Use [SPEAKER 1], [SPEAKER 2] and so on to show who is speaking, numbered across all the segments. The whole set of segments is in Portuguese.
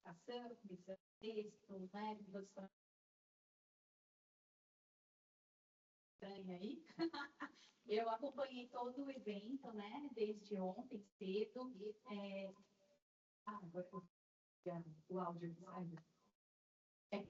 [SPEAKER 1] comunicação, comissão de texto, né, aí. Eu acompanhei todo o evento, né, desde ontem cedo. Agora o áudio sai.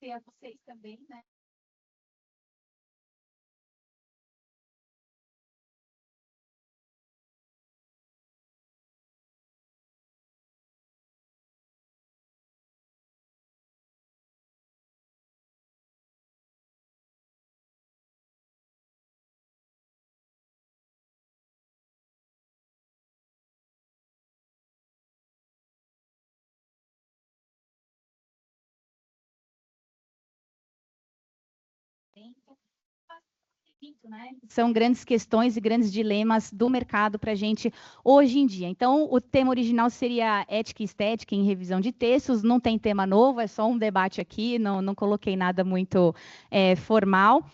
[SPEAKER 1] E a vocês também, né? São grandes questões e grandes dilemas do mercado para a gente hoje em dia. Então, o tema original seria ética e estética em revisão de textos, não tem tema novo, é só um debate aqui, não coloquei nada muito formal.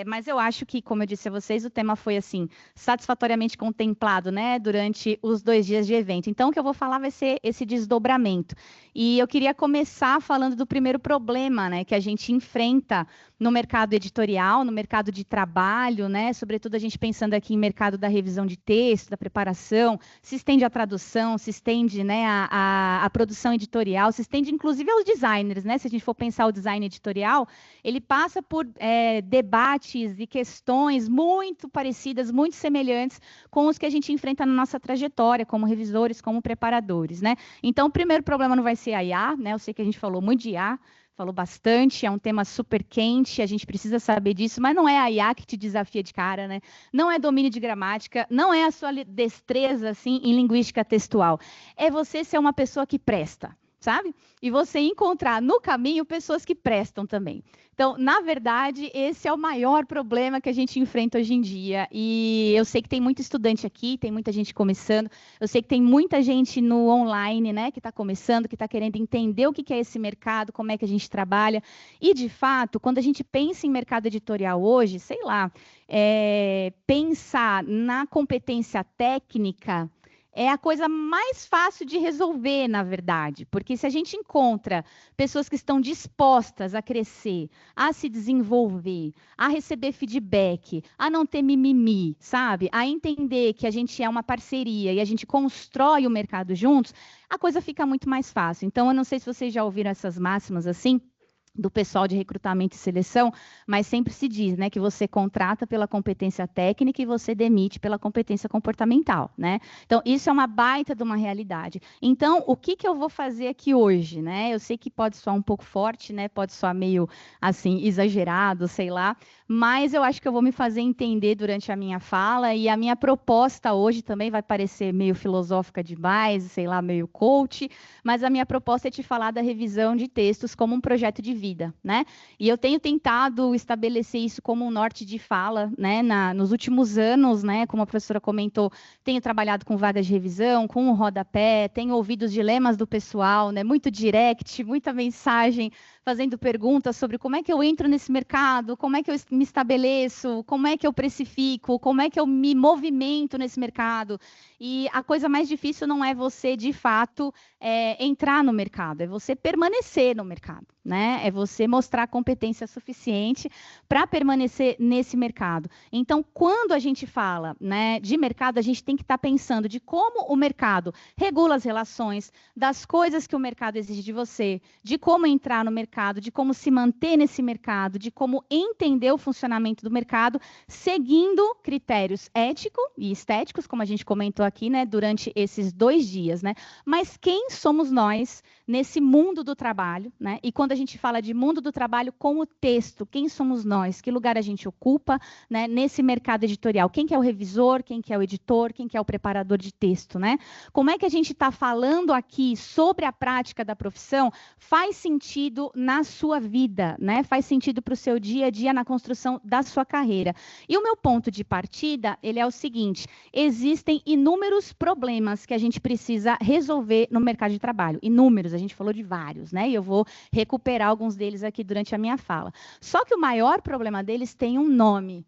[SPEAKER 1] Mas eu acho que, como eu disse a vocês, o tema foi assim satisfatoriamente contemplado, né, durante os 2 dias de evento. Então, o que eu vou falar vai ser esse desdobramento. E eu queria começar falando do primeiro problema, né, que a gente enfrenta no mercado editorial, no mercado de trabalho, né, sobretudo a gente pensando aqui em mercado da revisão de texto, da preparação, se estende à tradução, se estende, né, à produção editorial, se estende inclusive aos designers, né, se a gente for pensar o design editorial, ele passa por debates e questões muito parecidas, muito semelhantes com os que a gente enfrenta na nossa trajetória, como revisores, como preparadores, né? Então, o primeiro problema não vai ser a IA, né? Eu sei que a gente falou muito de IA, falou bastante, é um tema super quente, a gente precisa saber disso, mas não é a IA que te desafia de cara, né? Não é domínio de gramática, não é a sua destreza, assim, em linguística textual. É você ser uma pessoa que presta, sabe? E você encontrar no caminho pessoas que prestam também. Então, na verdade, esse é o maior problema que a gente enfrenta hoje em dia. E eu sei que tem muito estudante aqui, tem muita gente começando, eu sei que tem muita gente no online, né, que está começando, que está querendo entender o que é esse mercado, como é que a gente trabalha. E, de fato, quando a gente pensa em mercado editorial hoje, sei lá, pensar na competência técnica é a coisa mais fácil de resolver, na verdade, porque se a gente encontra pessoas que estão dispostas a crescer, a se desenvolver, a receber feedback, a não ter mimimi, sabe? A entender que a gente é uma parceria e a gente constrói o mercado juntos, a coisa fica muito mais fácil. Então, eu não sei se vocês já ouviram essas máximas assim, do pessoal de recrutamento e seleção, mas sempre se diz, né, que você contrata pela competência técnica e você demite pela competência comportamental, né? Então, isso é uma baita de uma realidade. Então, o que eu vou fazer aqui hoje, né? Eu sei que pode soar um pouco forte, né? Pode soar meio, assim, exagerado, sei lá, mas eu acho que eu vou me fazer entender durante a minha fala e a minha proposta hoje também vai parecer meio filosófica demais, sei lá, meio coach, mas a minha proposta é te falar da revisão de textos como um projeto de vida, né? E eu tenho tentado estabelecer isso como um norte de fala, né? Nos últimos anos, né? Como a professora comentou, tenho trabalhado com vagas de revisão, com o rodapé, tenho ouvido os dilemas do pessoal, né? Muito direct, muita mensagem, fazendo perguntas sobre como é que eu entro nesse mercado, como é que eu me estabeleço, como é que eu precifico, como é que eu me movimento nesse mercado. E a coisa mais difícil não é você, de fato, entrar no mercado, é você permanecer no mercado, né? É você mostrar competência suficiente para permanecer nesse mercado. Então, quando a gente fala, né, de mercado, a gente tem que estar pensando de como o mercado regula as relações, das coisas que o mercado exige de você, de como entrar no mercado, de como se manter nesse mercado, de como entender o funcionamento do mercado, seguindo critérios éticos e estéticos, como a gente comentou aqui, né, durante esses 2 dias, né? Mas quem somos nós nesse mundo do trabalho, né? E quando a gente fala de mundo do trabalho com o texto. Quem somos nós? Que lugar a gente ocupa, né, nesse mercado editorial? Quem que é o revisor? Quem que é o editor? Quem que é o preparador de texto, né? Como é que a gente está falando aqui sobre a prática da profissão faz sentido na sua vida, né? Faz sentido para o seu dia a dia na construção da sua carreira. E o meu ponto de partida, ele é o seguinte: existem inúmeros problemas que a gente precisa resolver no mercado de trabalho. Inúmeros, a gente falou de vários, né? E eu vou recuperar alguns deles aqui durante a minha fala. Só que o maior problema deles tem um nome.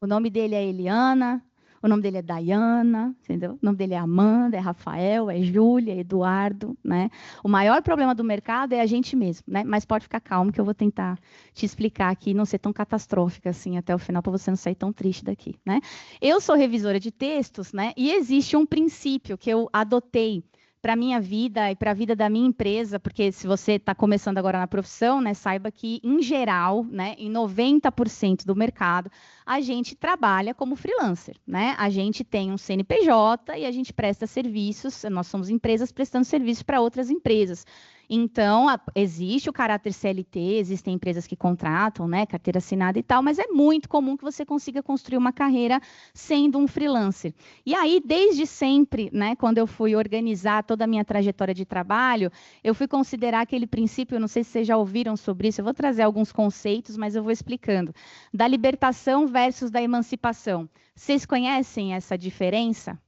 [SPEAKER 1] O nome dele é Eliana, o nome dele é Dayana, entendeu? O nome dele é Amanda, é Rafael, é Júlia, é Eduardo, né? O maior problema do mercado é a gente mesmo, né? Mas pode ficar calmo que eu vou tentar te explicar aqui e não ser tão catastrófica assim até o final para você não sair tão triste daqui, né? Eu sou revisora de textos, né? E existe um princípio que eu adotei para a minha vida e para a vida da minha empresa, porque se você está começando agora na profissão, né, saiba que, em geral, né, em 90% do mercado, a gente trabalha como freelancer, né? A gente tem um CNPJ e a gente presta serviços, nós somos empresas prestando serviços para outras empresas. Então, existe o caráter CLT, existem empresas que contratam, né, carteira assinada e tal, mas é muito comum que você consiga construir uma carreira sendo um freelancer. E aí, desde sempre, né, quando eu fui organizar toda a minha trajetória de trabalho, eu fui considerar aquele princípio, não sei se vocês já ouviram sobre isso, eu vou trazer alguns conceitos, mas eu vou explicando, da libertação versus da emancipação. Vocês conhecem essa diferença?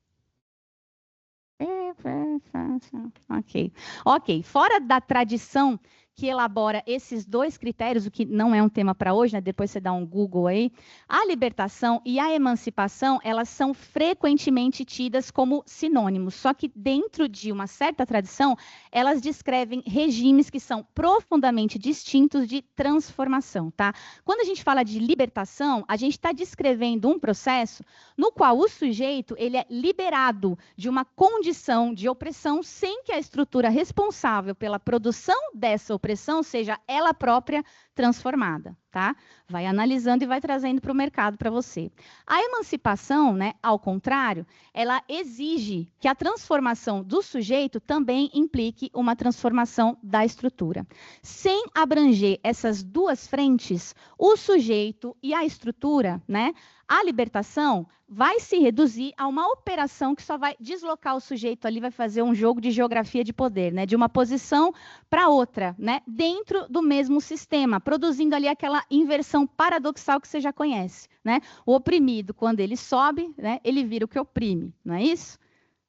[SPEAKER 1] Ok. Fora da tradição que elabora esses dois critérios, o que não é um tema para hoje, né? Depois você dá um Google aí, a libertação e a emancipação, elas são frequentemente tidas como sinônimos, só que dentro de uma certa tradição, elas descrevem regimes que são profundamente distintos de transformação, tá? Quando a gente fala de libertação, a gente está descrevendo um processo no qual o sujeito ele é liberado de uma condição de opressão sem que a estrutura responsável pela produção dessa opressão seja ela própria transformada, tá? Vai analisando e vai trazendo para o mercado para você. A emancipação, né, ao contrário, ela exige que a transformação do sujeito também implique uma transformação da estrutura. Sem abranger essas duas frentes, o sujeito e a estrutura, né, a libertação vai se reduzir a uma operação que só vai deslocar o sujeito ali, vai fazer um jogo de geografia de poder, né? De uma posição para outra, né? Dentro do mesmo sistema, produzindo ali aquela inversão paradoxal que você já conhece, né? O oprimido, quando ele sobe, né? Ele vira o que oprime, não é isso?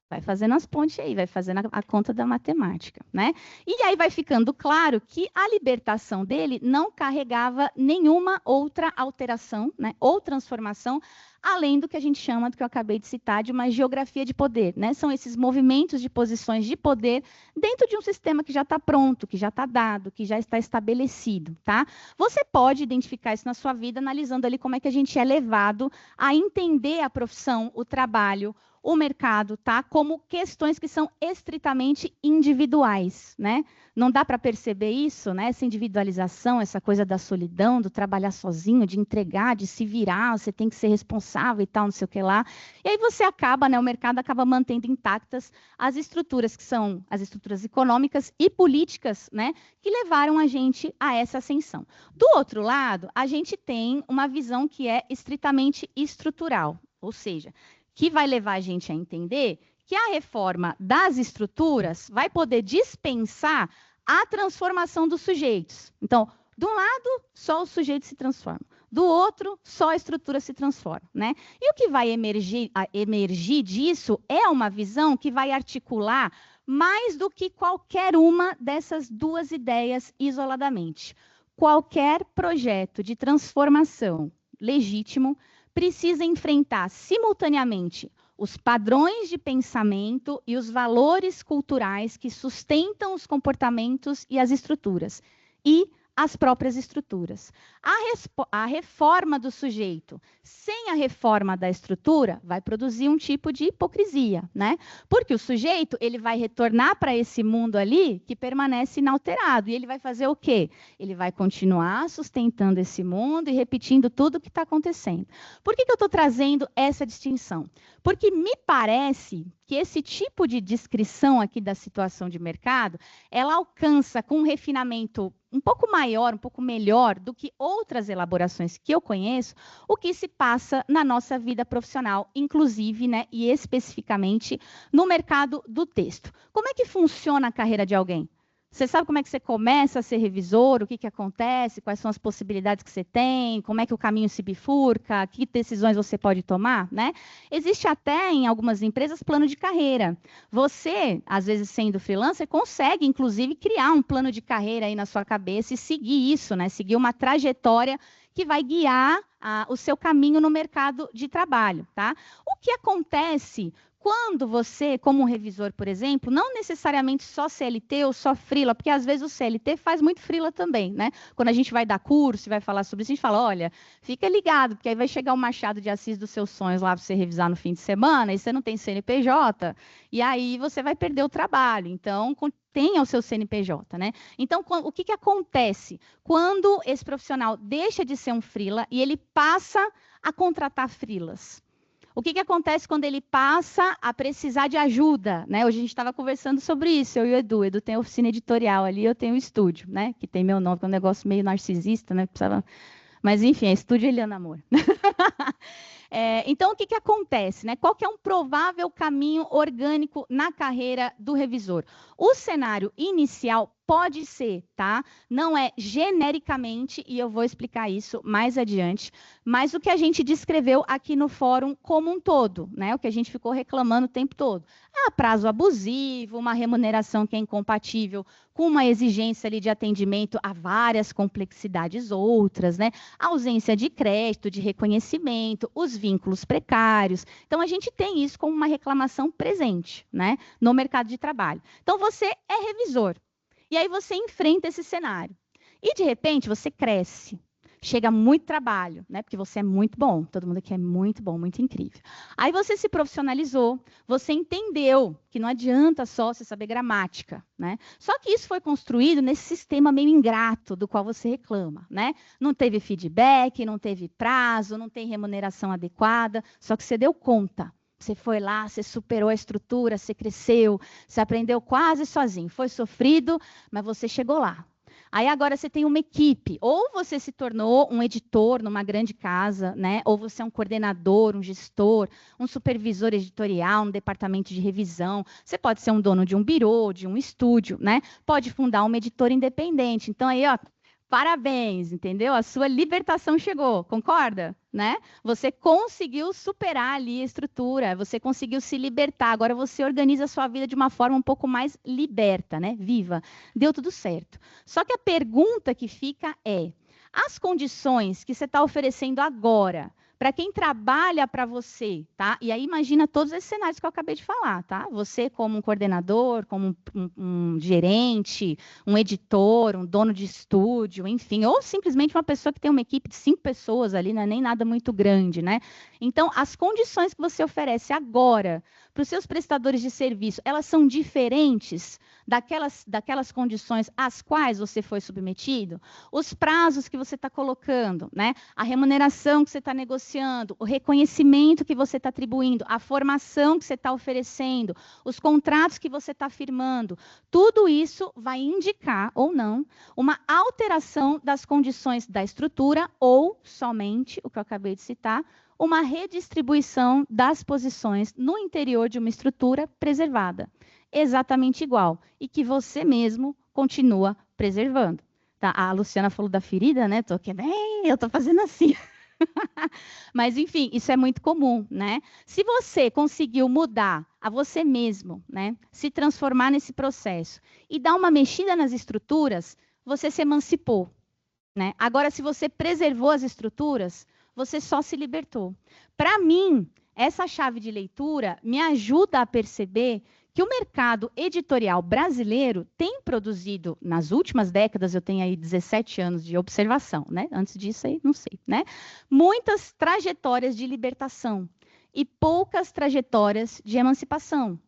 [SPEAKER 1] Vai fazendo as pontes aí, vai fazendo a conta da matemática, né? E aí vai ficando claro que a libertação dele não carregava nenhuma outra alteração, né, ou transformação, além do que a gente chama, do que eu acabei de citar, de uma geografia de poder, né? São esses movimentos de posições de poder dentro de um sistema que já está pronto, que já está dado, que já está estabelecido, tá? Você pode identificar isso na sua vida, analisando ali como é que a gente é levado a entender a profissão, o trabalho, o mercado, tá? Como questões que são estritamente individuais, né? Não dá para perceber isso, né? Essa individualização, essa coisa da solidão, do trabalhar sozinho, de entregar, de se virar, você tem que ser responsável e tal, não sei o que lá. E aí você acaba, né? O mercado acaba mantendo intactas as estruturas que são as estruturas econômicas e políticas, né? Que levaram a gente a essa ascensão. Do outro lado, a gente tem uma visão que é estritamente estrutural, ou seja, que vai levar a gente a entender que a reforma das estruturas vai poder dispensar a transformação dos sujeitos. Então, de um lado, só o sujeito se transforma. Do outro, só a estrutura se transforma, né? E o que vai emergir disso é uma visão que vai articular mais do que qualquer uma dessas duas ideias isoladamente. Qualquer projeto de transformação legítimo precisa enfrentar simultaneamente os padrões de pensamento e os valores culturais que sustentam os comportamentos e as estruturas, e as próprias estruturas. A reforma do sujeito sem a reforma da estrutura vai produzir um tipo de hipocrisia, né? Porque o sujeito ele vai retornar para esse mundo ali que permanece inalterado. E ele vai fazer o quê? Ele vai continuar sustentando esse mundo e repetindo tudo o que está acontecendo. Por que eu estou trazendo essa distinção? Porque me parece que esse tipo de descrição aqui da situação de mercado, ela alcança com um refinamento um pouco maior, um pouco melhor do que outras elaborações que eu conheço, o que se passa na nossa vida profissional, inclusive, né, e especificamente no mercado do texto. Como é que funciona a carreira de alguém? Você sabe como é que você começa a ser revisor, o que, que acontece, quais são as possibilidades que você tem, como é que o caminho se bifurca, que decisões você pode tomar, né? Existe até em algumas empresas plano de carreira. Você, às vezes sendo freelancer, consegue, inclusive, criar um plano de carreira aí na sua cabeça e seguir isso, né? Seguir uma trajetória que vai guiar o seu caminho no mercado de trabalho, tá? O que acontece quando você, como um revisor, por exemplo, não necessariamente só CLT ou só freela, porque às vezes o CLT faz muito freela também, né? Quando a gente vai dar curso e vai falar sobre isso, a gente fala, olha, fica ligado, porque aí vai chegar o Machado de Assis dos seus sonhos lá para você revisar no fim de semana, e você não tem CNPJ, e aí você vai perder o trabalho. Então, tenha o seu CNPJ, né? Então, o que acontece quando esse profissional deixa de ser um freela e ele passa a contratar freelas? O que acontece quando ele passa a precisar de ajuda, né? Hoje a gente estava conversando sobre isso, eu e o Edu. O Edu tem a oficina editorial ali, eu tenho o estúdio, né? Que tem meu nome, que é um negócio meio narcisista, né? Precisava... Mas, enfim, é Estúdio Eliana Amor. Então, o que acontece, né? Qual que é um provável caminho orgânico na carreira do revisor? O cenário inicial pode ser, tá? Não é genericamente, e eu vou explicar isso mais adiante, mas o que a gente descreveu aqui no fórum como um todo, né? O que a gente ficou reclamando o tempo todo. Prazo abusivo, uma remuneração que é incompatível com uma exigência ali de atendimento a várias complexidades outras, né? Ausência de crédito, de reconhecimento, os vínculos precários. Então, a gente tem isso como uma reclamação presente, né? No mercado de trabalho. Então, você é revisor. E aí você enfrenta esse cenário. E, de repente, você cresce. Chega muito trabalho, né? Porque você é muito bom. Todo mundo aqui é muito bom, muito incrível. Aí você se profissionalizou, você entendeu que não adianta só você saber gramática, né? Só que isso foi construído nesse sistema meio ingrato do qual você reclama, né? Não teve feedback, não teve prazo, não tem remuneração adequada, só que você deu conta. Você foi lá, você superou a estrutura, você cresceu, você aprendeu quase sozinho. Foi sofrido, mas você chegou lá. Aí agora você tem uma equipe, ou você se tornou um editor numa grande casa, né? Ou você é um coordenador, um gestor, um supervisor editorial, um departamento de revisão. Você pode ser um dono de um birô, de um estúdio, né? Pode fundar uma editora independente. Então aí, ó, parabéns, entendeu? A sua libertação chegou, concorda? Né? Você conseguiu superar ali a estrutura, você conseguiu se libertar. Agora você organiza a sua vida de uma forma um pouco mais liberta, né? Viva. Deu tudo certo. Só que a pergunta que fica é: as condições que você está oferecendo agora, para quem trabalha para você, tá? E aí imagina todos esses cenários que eu acabei de falar, tá? Você como um coordenador, como um gerente, um editor, um dono de estúdio, enfim, ou simplesmente uma pessoa que tem uma equipe de 5 pessoas ali, não é nem nada muito grande, né? Então, as condições que você oferece agora para os seus prestadores de serviço, elas são diferentes daquelas condições às quais você foi submetido? Os prazos que você está colocando, né? A remuneração que você está negociando, o reconhecimento que você está atribuindo, a formação que você está oferecendo, os contratos que você está firmando, tudo isso vai indicar, ou não, uma alteração das condições da estrutura ou somente, o que eu acabei de citar, uma redistribuição das posições no interior de uma estrutura preservada, exatamente igual, e que você mesmo continua preservando. Tá? A Luciana falou da ferida, né? Eu estou fazendo assim. Mas, enfim, isso é muito comum, né? Se você conseguiu mudar a você mesmo, né? Se transformar nesse processo e dar uma mexida nas estruturas, você se emancipou, né? Agora, se você preservou as estruturas, você só se libertou. Para mim, essa chave de leitura me ajuda a perceber que o mercado editorial brasileiro tem produzido, nas últimas décadas, eu tenho aí 17 anos de observação, né? Antes disso aí, não sei, né? Muitas trajetórias de libertação e poucas trajetórias de emancipação.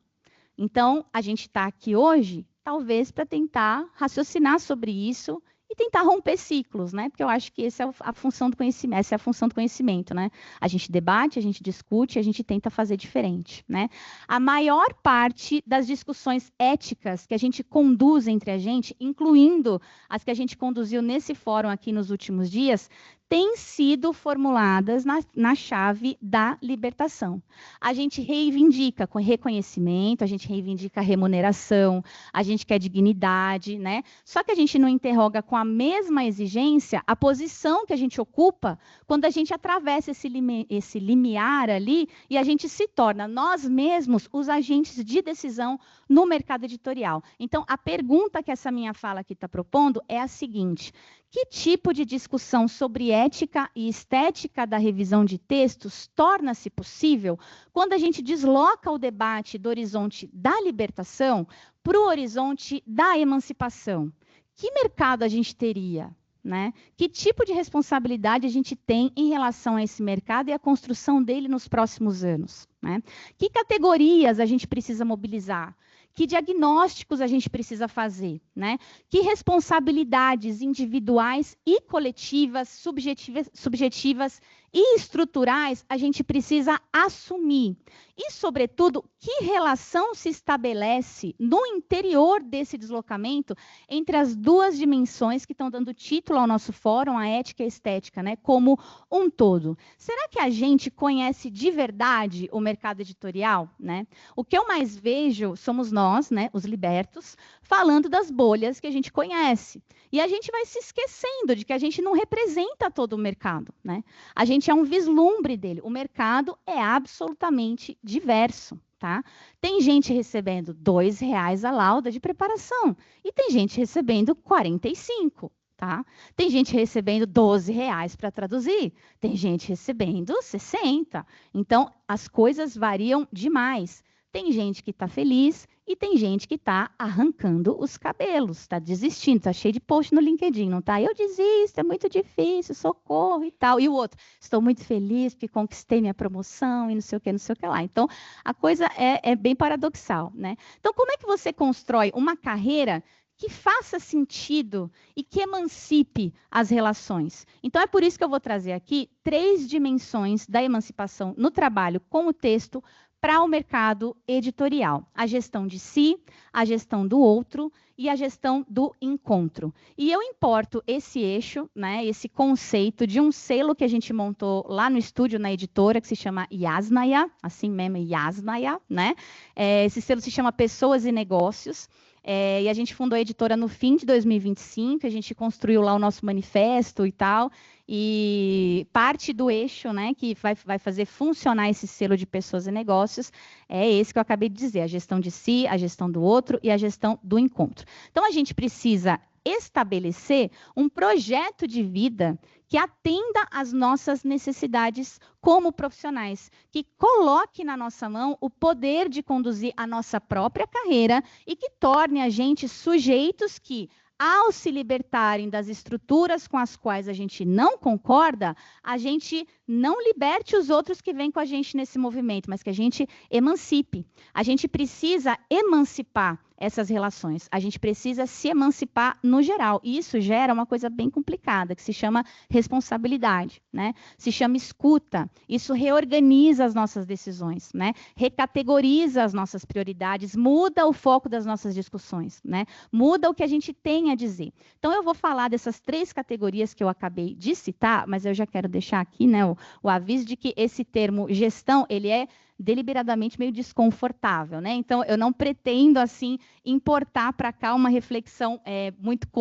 [SPEAKER 1] Então, a gente está aqui hoje, talvez, para tentar raciocinar sobre isso e tentar romper ciclos, né? Porque eu acho que essa é a função do conhecimento, essa é a função do conhecimento, né? A gente debate, a gente discute, a gente tenta fazer diferente, né? A maior parte das discussões éticas que a gente conduz entre a gente, incluindo as que a gente conduziu nesse fórum aqui nos últimos dias, têm sido formuladas na chave da libertação. A gente reivindica com reconhecimento, a gente reivindica remuneração, a gente quer dignidade, né? Só que a gente não interroga com a mesma exigência a posição que a gente ocupa quando a gente atravessa esse limiar ali e a gente se torna nós mesmos os agentes de decisão no mercado editorial. Então, a pergunta que essa minha fala aqui está propondo é a seguinte: que tipo de discussão sobre ética e estética da revisão de textos torna-se possível quando a gente desloca o debate do horizonte da libertação para o horizonte da emancipação? Que mercado a gente teria? Né? Que tipo de responsabilidade a gente tem em relação a esse mercado e a construção dele nos próximos anos? Né? Que categorias a gente precisa mobilizar? Que diagnósticos a gente precisa fazer, né? Que responsabilidades individuais e coletivas, subjetivas e estruturais a gente precisa assumir? E, sobretudo, que relação se estabelece no interior desse deslocamento entre as duas dimensões que estão dando título ao nosso fórum, a ética e a estética, né? Como um todo. Será que a gente conhece de verdade o mercado editorial, né? O que eu mais vejo somos nós, né, os libertos, falando das bolhas que a gente conhece. E a gente vai se esquecendo de que a gente não representa todo o mercado, né? A gente é um vislumbre dele. O mercado é absolutamente diverso, tá? Tem gente recebendo R$2 a lauda de preparação e tem gente recebendo 45. Tá? Tem gente recebendo R$12 para traduzir, tem gente recebendo 60. Então, as coisas variam demais. Tem gente que está feliz e tem gente que está arrancando os cabelos, está desistindo, está cheio de post no LinkedIn, não tá? Eu desisto, é muito difícil, socorro e tal. E o outro, estou muito feliz porque conquistei minha promoção e não sei o que, não sei o que lá. Então, a coisa é bem paradoxal, né? Então, como é que você constrói uma carreira que faça sentido e que emancipe as relações? Então, é por isso que eu vou trazer aqui 3 dimensões da emancipação no trabalho com o texto para o mercado editorial: a gestão de si, a gestão do outro e a gestão do encontro. E eu importo esse eixo, né, esse conceito de um selo que a gente montou lá no estúdio, na editora, que se chama Yasnaya, assim mesmo, Yasnaya, né? Esse selo se chama Pessoas e Negócios. E a gente fundou a editora no fim de 2025, a gente construiu lá o nosso manifesto e tal, e parte do eixo, né, que vai fazer funcionar esse selo de pessoas e negócios é esse que eu acabei de dizer: a gestão de si, a gestão do outro e a gestão do encontro. Então, a gente precisa estabelecer um projeto de vida que atenda às nossas necessidades como profissionais, que coloque na nossa mão o poder de conduzir a nossa própria carreira e que torne a gente sujeitos que, ao se libertarem das estruturas com as quais a gente não concorda, a gente não liberte os outros que vêm com a gente nesse movimento, mas que a gente emancipe. A gente precisa emancipar essas relações. A gente precisa se emancipar no geral. E isso gera uma coisa bem complicada, que se chama responsabilidade, né? Se chama escuta. Isso reorganiza as nossas decisões, né? Recategoriza as nossas prioridades, muda o foco das nossas discussões, né? Muda o que a gente tem a dizer. Então, eu vou falar dessas 3 categorias que eu acabei de citar, mas eu já quero deixar aqui, né, o aviso de que esse termo gestão, ele é deliberadamente meio desconfortável, né? Então, eu não pretendo, assim, importar para cá uma reflexão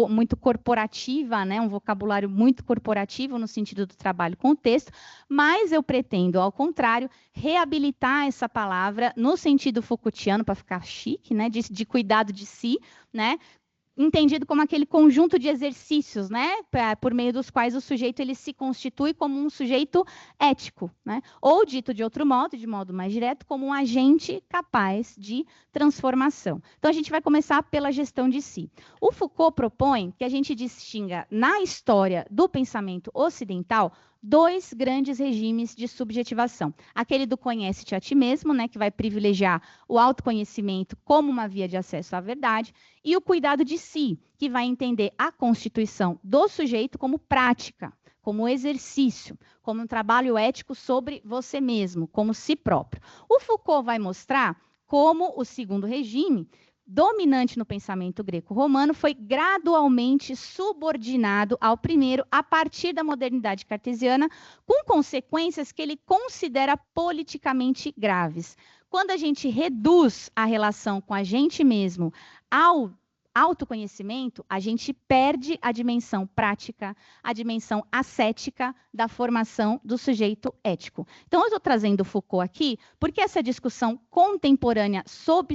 [SPEAKER 1] muito corporativa, né? Um vocabulário muito corporativo no sentido do trabalho com o texto, mas eu pretendo, ao contrário, reabilitar essa palavra no sentido Foucaultiano, para ficar chique, né? De cuidado de si, né? Entendido como aquele conjunto de exercícios, né, por meio dos quais o sujeito ele se constitui como um sujeito ético, né? Ou, dito de outro modo, de modo mais direto, como um agente capaz de transformação. Então, a gente vai começar pela gestão de si. O Foucault propõe que a gente distinga na história do pensamento ocidental dois grandes regimes de subjetivação. Aquele do conhece-te a ti mesmo, né, que vai privilegiar o autoconhecimento como uma via de acesso à verdade, e o cuidado de si, que vai entender a constituição do sujeito como prática, como exercício, como um trabalho ético sobre você mesmo, como si próprio. O Foucault vai mostrar como o segundo regime, dominante no pensamento greco-romano, foi gradualmente subordinado ao primeiro a partir da modernidade cartesiana, com consequências que ele considera politicamente graves. Quando a gente reduz a relação com a gente mesmo ao autoconhecimento, a gente perde a dimensão prática, a dimensão ascética da formação do sujeito ético. Então, eu estou trazendo Foucault aqui porque essa discussão contemporânea sobre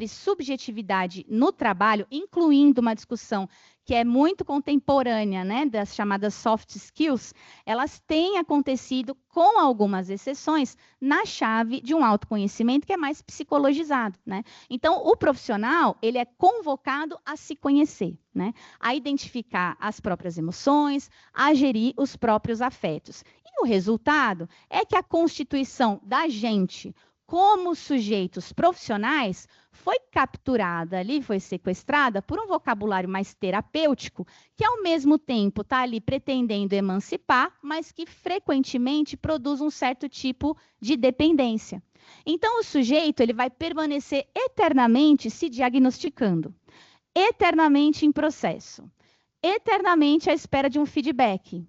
[SPEAKER 1] subjetividade no trabalho, incluindo uma discussão que é muito contemporânea, né, das chamadas soft skills, elas têm acontecido, com algumas exceções, na chave de um autoconhecimento que é mais psicologizado, né? Então, o profissional, ele é convocado a se conhecer, né? A identificar as próprias emoções, a gerir os próprios afetos. E o resultado é que a constituição da gente como sujeitos profissionais foi capturada ali, foi sequestrada por um vocabulário mais terapêutico, que ao mesmo tempo está ali pretendendo emancipar, mas que frequentemente produz um certo tipo de dependência. Então, o sujeito ele vai permanecer eternamente se diagnosticando, eternamente em processo, eternamente à espera de um feedback,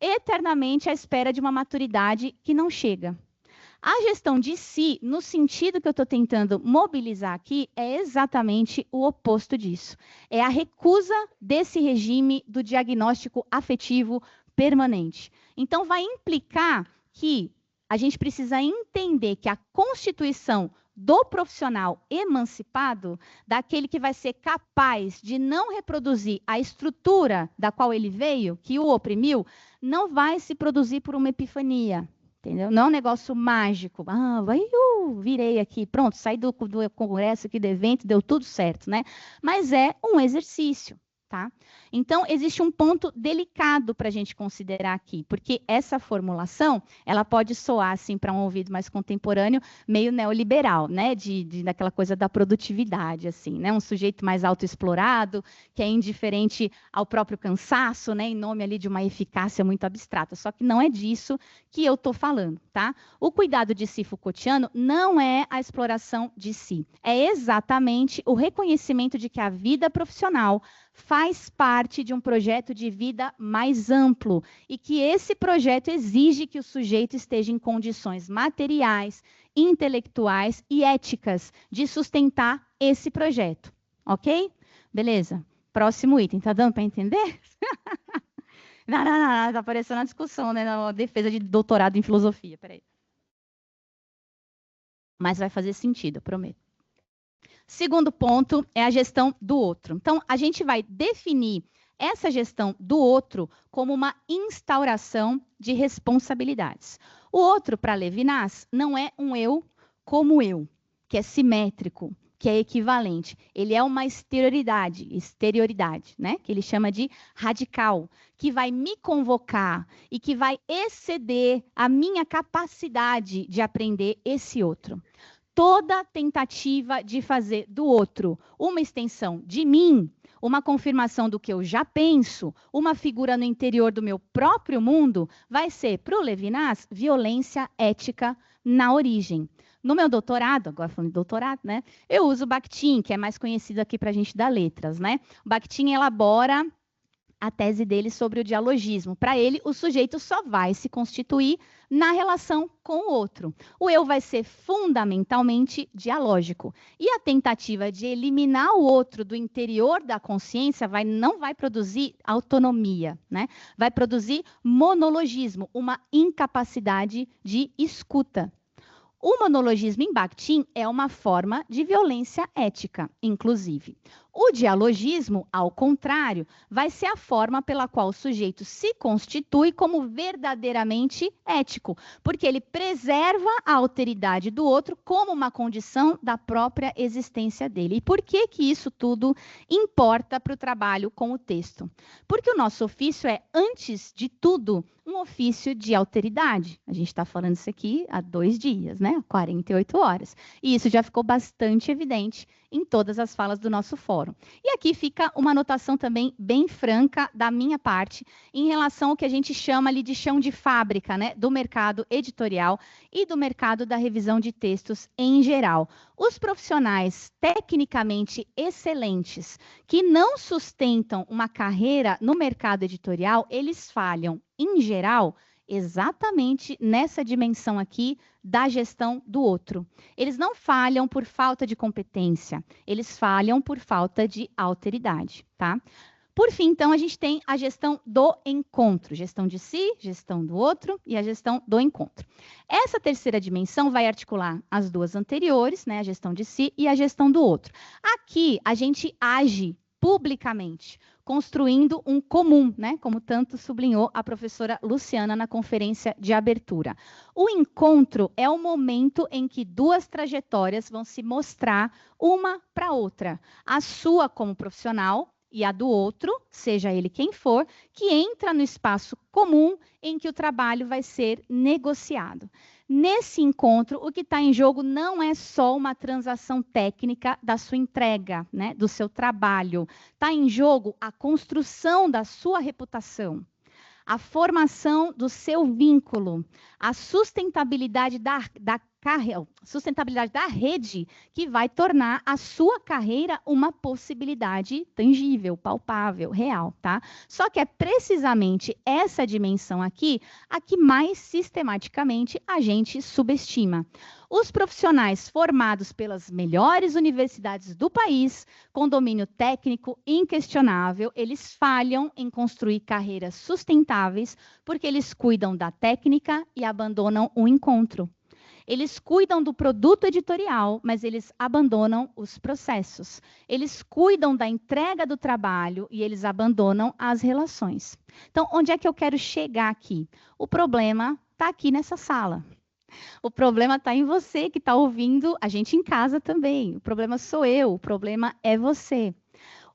[SPEAKER 1] eternamente à espera de uma maturidade que não chega. A gestão de si, no sentido que eu estou tentando mobilizar aqui, é exatamente o oposto disso. É a recusa desse regime do diagnóstico afetivo permanente. Então, vai implicar que a gente precisa entender que a constituição do profissional emancipado, daquele que vai ser capaz de não reproduzir a estrutura da qual ele veio, que o oprimiu, não vai se produzir por uma epifania. Entendeu? Não é um negócio mágico. Virei aqui, pronto, saí do congresso aqui, do evento, deu tudo certo, né? Mas é um exercício, tá? Então, existe um ponto delicado para a gente considerar aqui, porque essa formulação, ela pode soar, assim, para um ouvido mais contemporâneo, meio neoliberal, né? Daquela coisa da produtividade, assim, né? Um sujeito mais autoexplorado, que é indiferente ao próprio cansaço, né? Em nome ali de uma eficácia muito abstrata. Só que não é disso que eu estou falando, tá? O cuidado de si Foucaultiano não é a exploração de si. É exatamente o reconhecimento de que a vida profissional faz parte de um projeto de vida mais amplo e que esse projeto exige que o sujeito esteja em condições materiais, intelectuais e éticas de sustentar esse projeto, ok? Beleza? Próximo item, tá dando para entender? Não, tá parecendo uma discussão, né, na defesa de doutorado em filosofia, peraí. Mas vai fazer sentido, eu prometo. Segundo ponto é a gestão do outro. Então, a gente vai definir essa gestão do outro como uma instauração de responsabilidades. O outro, para Levinas, não é um eu como eu, que é simétrico, que é equivalente. Ele é uma exterioridade, né? Que ele chama de radical, que vai me convocar e que vai exceder a minha capacidade de aprender esse outro. Toda tentativa de fazer do outro uma extensão de mim, uma confirmação do que eu já penso, uma figura no interior do meu próprio mundo, vai ser, para o Levinas, violência ética na origem. No meu doutorado, agora falando de doutorado, né? Eu uso o Bakhtin, que é mais conhecido aqui para a gente dar letras, né? O Bakhtin elabora a tese dele sobre o dialogismo. Para ele, o sujeito só vai se constituir na relação com o outro. O eu vai ser fundamentalmente dialógico. E a tentativa de eliminar o outro do interior da consciência não vai produzir autonomia, né? Vai produzir monologismo, uma incapacidade de escuta. O monologismo em Bakhtin é uma forma de violência ética, inclusive. O dialogismo, ao contrário, vai ser a forma pela qual o sujeito se constitui como verdadeiramente ético, porque ele preserva a alteridade do outro como uma condição da própria existência dele. E por que que isso tudo importa para o trabalho com o texto? Porque o nosso ofício é, antes de tudo, um ofício de alteridade. A gente está falando isso aqui há 2 dias, né? 48 horas. E isso já ficou bastante evidente em todas as falas do nosso fórum. E aqui fica uma anotação também bem franca da minha parte em relação ao que a gente chama ali de chão de fábrica, né, do mercado editorial e do mercado da revisão de textos em geral. Os profissionais tecnicamente excelentes que não sustentam uma carreira no mercado editorial, eles falham, em geral, exatamente nessa dimensão aqui da gestão do outro. Eles não falham por falta de competência, eles falham por falta de alteridade, tá? Por fim, então, a gente tem a gestão do encontro, gestão de si, gestão do outro e a gestão do encontro. Essa terceira dimensão vai articular as duas anteriores, né, a gestão de si e a gestão do outro. Aqui, a gente age publicamente, construindo um comum, né? Como tanto sublinhou a professora Luciana na conferência de abertura. O encontro é o momento em que duas trajetórias vão se mostrar uma para a outra. A sua como profissional e a do outro, seja ele quem for, que entra no espaço comum em que o trabalho vai ser negociado. Nesse encontro, o que está em jogo não é só uma transação técnica da sua entrega, né, do seu trabalho. Está em jogo a construção da sua reputação, a formação do seu vínculo, a sustentabilidade sustentabilidade da rede que vai tornar a sua carreira uma possibilidade tangível, palpável, real, tá? Só que é precisamente essa dimensão aqui a que mais sistematicamente a gente subestima. Os profissionais formados pelas melhores universidades do país, com domínio técnico inquestionável, eles falham em construir carreiras sustentáveis porque eles cuidam da técnica e abandonam o encontro. Eles cuidam do produto editorial, mas eles abandonam os processos. Eles cuidam da entrega do trabalho e eles abandonam as relações. Então, onde é que eu quero chegar aqui? O problema está aqui nessa sala. O problema está em você que está ouvindo, a gente em casa também. O problema sou eu, o problema é você.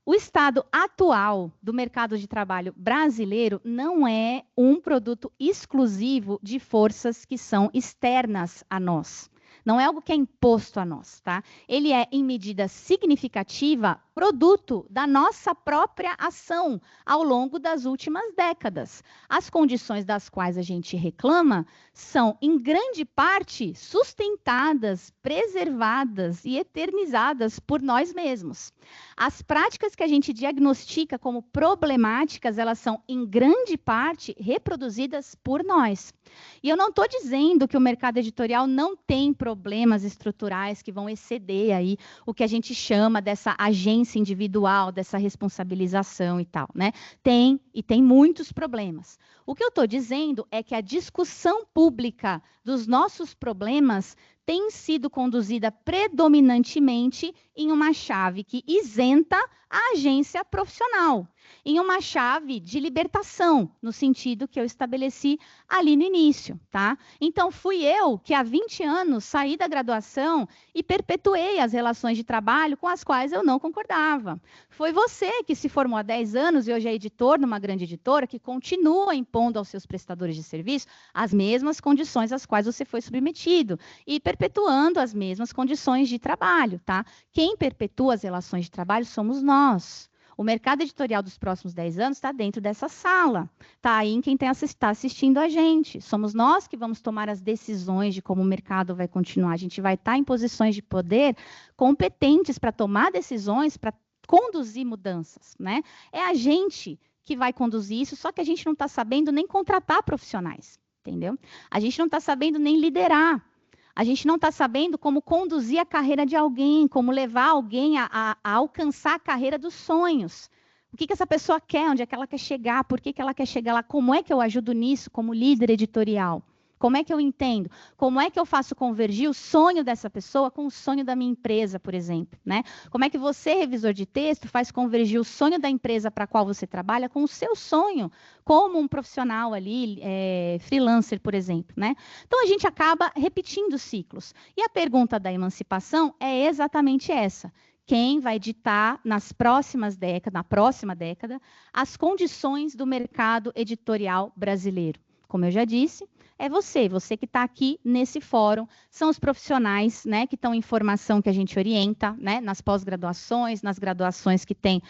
[SPEAKER 1] O estado atual do mercado de trabalho brasileiro não é um produto exclusivo de forças que são externas a nós. Não é algo que é imposto a nós, tá? Ele é, em medida significativa, produto da nossa própria ação ao longo das últimas décadas. As condições das quais a gente reclama são, em grande parte, sustentadas, preservadas e eternizadas por nós mesmos. As práticas que a gente diagnostica como problemáticas, elas são, em grande parte, reproduzidas por nós. E eu não estou dizendo que o mercado editorial não tem problemas estruturais que vão exceder aí o que a gente chama dessa agência individual, dessa responsabilização e tal, né? Tem, e tem muitos problemas. O que eu estou dizendo é que a discussão pública dos nossos problemas tem sido conduzida predominantemente em uma chave que isenta a agência profissional, em uma chave de libertação, no sentido que eu estabeleci ali no início, tá? Então, fui eu que há 20 anos saí da graduação e perpetuei as relações de trabalho com as quais eu não concordava. Foi você que se formou há 10 anos e hoje é editor numa grande editora que continua impondo aos seus prestadores de serviço as mesmas condições às quais você foi submetido e perpetuando as mesmas condições de trabalho, tá? Quem perpetua as relações de trabalho somos nós. O mercado editorial dos próximos 10 anos está dentro dessa sala. Está aí em quem está assistindo a gente. Somos nós que vamos tomar as decisões de como o mercado vai continuar. A gente vai estar em posições de poder competentes para tomar decisões, para conduzir mudanças, né? É a gente que vai conduzir isso, só que a gente não está sabendo nem contratar profissionais, entendeu? A gente não está sabendo nem liderar. A gente não está sabendo como conduzir a carreira de alguém, como levar alguém a alcançar a carreira dos sonhos. O que essa pessoa quer, onde é que ela quer chegar, por que ela quer chegar lá, como é que eu ajudo nisso como líder editorial, Como é que eu entendo? Como é que eu faço convergir o sonho dessa pessoa com o sonho da minha empresa, por exemplo, né? Como é que você, revisor de texto, faz convergir o sonho da empresa para a qual você trabalha com o seu sonho, como um profissional ali, freelancer, por exemplo, né? Então, a gente acaba repetindo ciclos. E a pergunta da emancipação é exatamente essa. Quem vai ditar na próxima década, as condições do mercado editorial brasileiro? Como eu já disse, é você que está aqui nesse fórum, são os profissionais, né, que estão em formação que a gente orienta, né, nas pós-graduações, nas graduações que tem